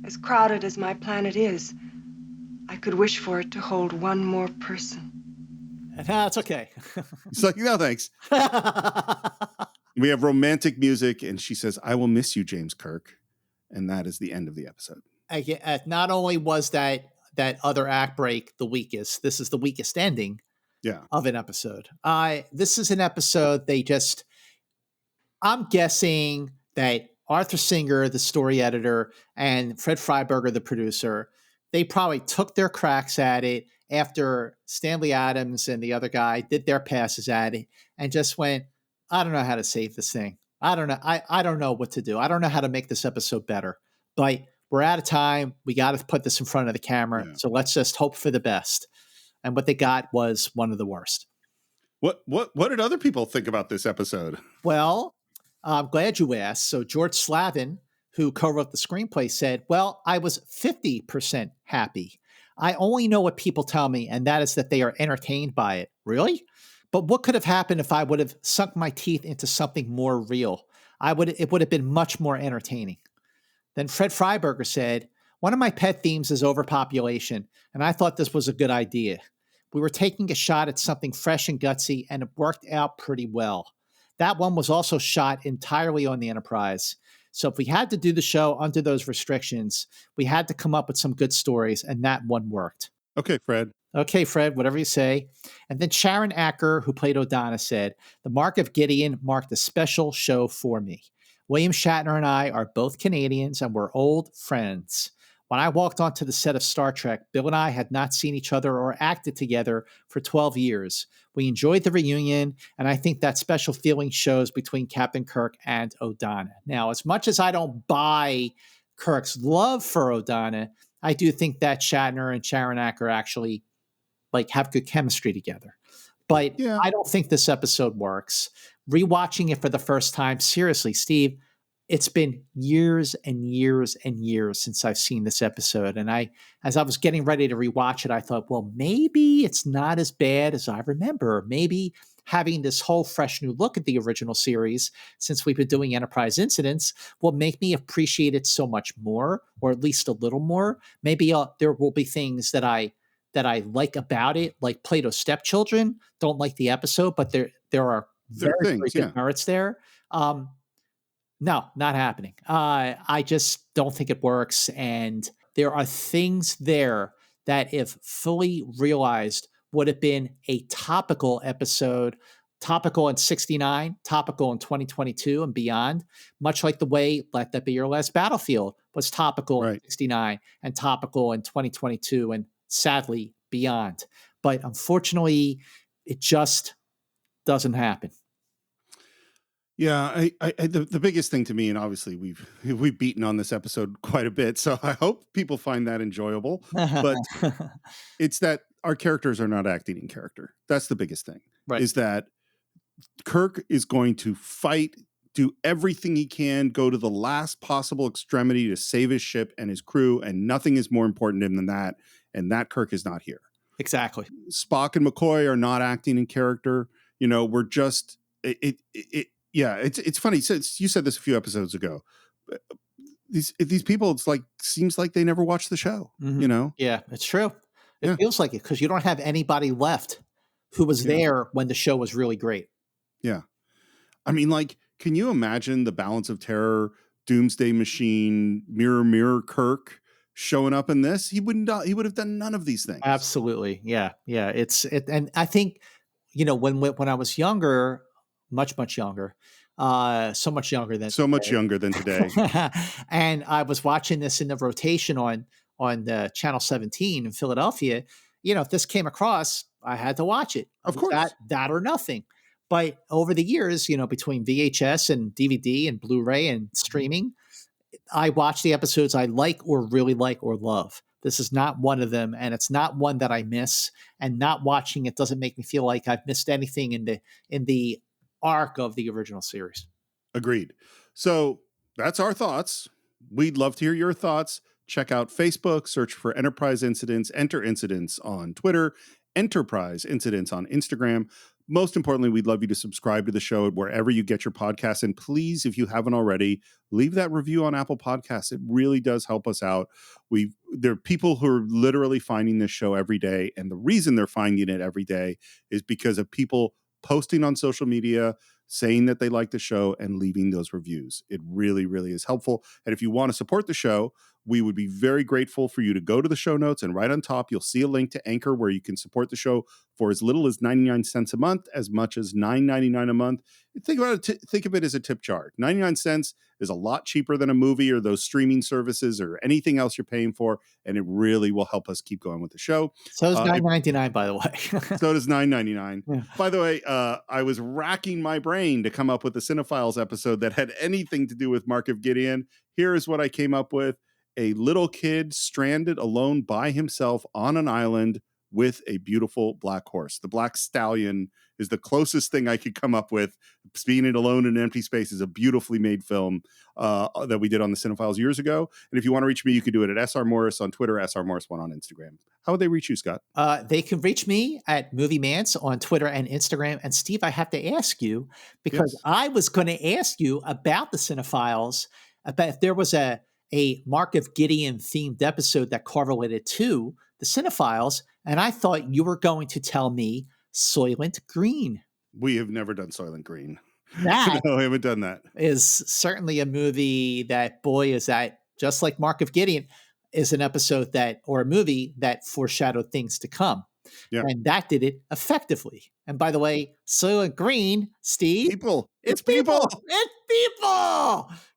As crowded as my planet is, I could wish for it to hold one more person. That's okay. It's like, no, thanks. We have romantic music, and she says, "I will miss you, James Kirk." And that is the end of the episode. Not only was that other act break the weakest, this is the weakest ending of an episode. This is an episode I'm guessing that Arthur Singer, the story editor, and Fred Freiberger, the producer, they probably took their cracks at it after Stanley Adams and the other guy did their passes at it and just went, I don't know how to save this thing. I don't know. I don't know what to do. I don't know how to make this episode better. But we're out of time. We got to put this in front of the camera. So let's just hope for the best. And what they got was one of the worst. What did other people think about this episode? Well, I'm glad you asked. So George Slavin, who co-wrote the screenplay, said, "Well, I was 50% happy. I only know what people tell me, and that is that they are entertained by it." Really? But what could have happened if I would have sunk my teeth into something more real? It would have been much more entertaining. Then Fred Freiberger said, "One of my pet themes is overpopulation, and I thought this was a good idea. We were taking a shot at something fresh and gutsy, and it worked out pretty well. That one was also shot entirely on the Enterprise. So if we had to do the show under those restrictions, we had to come up with some good stories, and that one worked." Okay, Fred. Okay, Fred, whatever you say. And then Sharon Acker, who played Odona, said, "The Mark of Gideon marked a special show for me. William Shatner and I are both Canadians, and we're old friends. When I walked onto the set of Star Trek, Bill and I had not seen each other or acted together for 12 years. We enjoyed the reunion, and I think that special feeling shows between Captain Kirk and Odona." Now, as much as I don't buy Kirk's love for Odona, I do think that Shatner and Sharon Acker actually have good chemistry together. But I don't think this episode works. Rewatching it for the first time, seriously, Steve, it's been years and years and years since I've seen this episode. And as I was getting ready to rewatch it, I thought, well, maybe it's not as bad as I remember. Maybe having this whole fresh new look at the original series, since we've been doing Enterprise Incidents, will make me appreciate it so much more, or at least a little more. Maybe there will be things that I like about it, like Plato's Stepchildren. Don't like the episode, but there are very good merits there. No, not happening. I just don't think it works. And there are things there that, if fully realized, would have been a topical episode, topical in 69, topical in 2022 and beyond, much like the way Let That Be Your Last Battlefield was topical in 69 and topical in 2022 and sadly beyond. But unfortunately, it just doesn't happen. Yeah, the biggest thing to me, and obviously we've beaten on this episode quite a bit, so I hope people find that enjoyable. But it's that our characters are not acting in character. That's the biggest thing. Right. Is that Kirk is going to fight do everything he can, go to the last possible extremity to save his ship and his crew, and nothing is more important to him than that. And that Kirk is not here. Exactly. Spock and McCoy are not acting in character. We're just it's funny. You said this a few episodes ago. These people, it's like, seems like they never watched the show. Yeah, it's true. It feels like it, because you don't have anybody left who was there when the show was really great. Yeah. I mean, like, can you imagine the Balance of Terror, Doomsday Machine, Mirror Kirk showing up in this? He would have done none of these things. Absolutely. Yeah. And I think, when I was younger, much younger, so much younger than today. And I was watching this in the rotation on the Channel 17 in Philadelphia. If this came across, I had to watch it. Of course. That or nothing. But over the years, between VHS and DVD and Blu-ray and streaming, I watch the episodes I like or really like or love. This is not one of them, and it's not one that I miss. And not watching it doesn't make me feel like I've missed anything in the arc of the original series. Agreed. So that's our thoughts. We'd love to hear your thoughts. Check out Facebook, search for Enterprise Incidents, enter Incidents on Twitter, Enterprise Incidents on Instagram. Most importantly, we'd love you to subscribe to the show wherever you get your podcasts. And please, if you haven't already, leave that review on Apple Podcasts. It really does help us out. There are people who are literally finding this show every day. And the reason they're finding it every day is because of people posting on social media, saying that they like the show and leaving those reviews. It really, really is helpful. And if you want to support the show, we would be very grateful for you to go to the show notes, and right on top, you'll see a link to Anchor where you can support the show for as little as 99 cents a month, as much as $9.99 a month. Think about it. Think of it as a tip jar. 99 cents is a lot cheaper than a movie or those streaming services or anything else you're paying for, and it really will help us keep going with the show. So is $9.99, by the way. So does $9.99. Yeah. By the way, I was racking my brain to come up with a Cinephiles episode that had anything to do with Mark of Gideon. Here is what I came up with. A little kid stranded alone by himself on an island with a beautiful black horse. The Black Stallion is the closest thing I could come up with. Being it alone in an empty space is a beautifully made film that we did on the Cinephiles years ago. And if you want to reach me, you can do it at SR Morris on Twitter, SR Morris1 on Instagram. How would they reach you, Scott? They can reach me at Movie Mance on Twitter and Instagram. And Steve, I have to ask you, because I was going to ask you about the Cinephiles, about if there was a Mark of Gideon themed episode that correlated to the Cinephiles, and I thought you were going to tell me Soylent Green. We have never done Soylent Green. That no, we haven't done that. Is certainly a movie that, boy, is that, just like Mark of Gideon, is an episode that, or a movie that foreshadowed things to come. Yeah. And that did it effectively. And by the way, Soylent Green, Steve. It's people. It's people.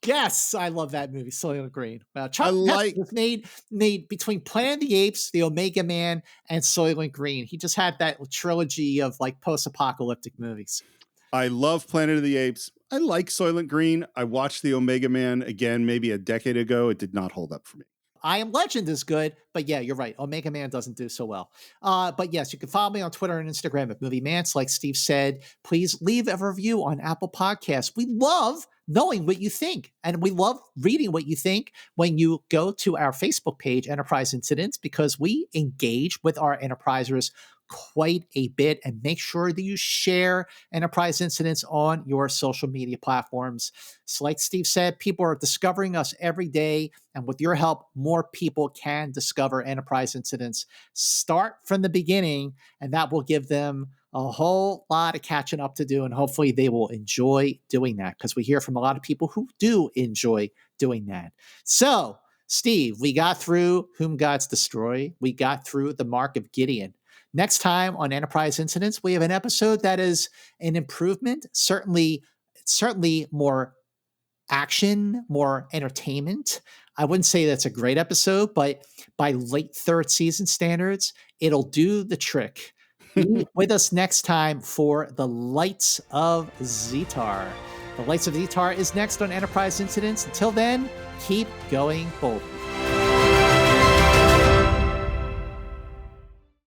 Yes, I love that movie, Soylent Green. Chuck was made between Planet of the Apes, The Omega Man, and Soylent Green. He just had that trilogy of like post-apocalyptic movies. I love Planet of the Apes. I like Soylent Green. I watched The Omega Man again maybe a decade ago. It did not hold up for me. I Am Legend is good, but yeah, you're right. Omega Man doesn't do so well. But yes, you can follow me on Twitter and Instagram at Movie Mance. Like Steve said, please leave a review on Apple Podcasts. We love knowing what you think, and we love reading what you think when you go to our Facebook page, Enterprise Incidents, because we engage with our Enterprisers quite a bit, and make sure that you share Enterprise Incidents on your social media platforms. So like Steve said, people are discovering us every day, and with your help, more people can discover Enterprise Incidents. Start from the beginning, and that will give them a whole lot of catching up to do, and hopefully they will enjoy doing that, because we hear from a lot of people who do enjoy doing that. So, Steve, we got through Whom Gods Destroy. We got through the Mark of Gideon. Next time on Enterprise Incidents, we have an episode that is an improvement, certainly more action, more entertainment. I wouldn't say that's a great episode, but by late third season standards, it'll do the trick. Be with us next time for The Lights of Zetar. The Lights of Zetar is next on Enterprise Incidents. Until then, keep going boldly.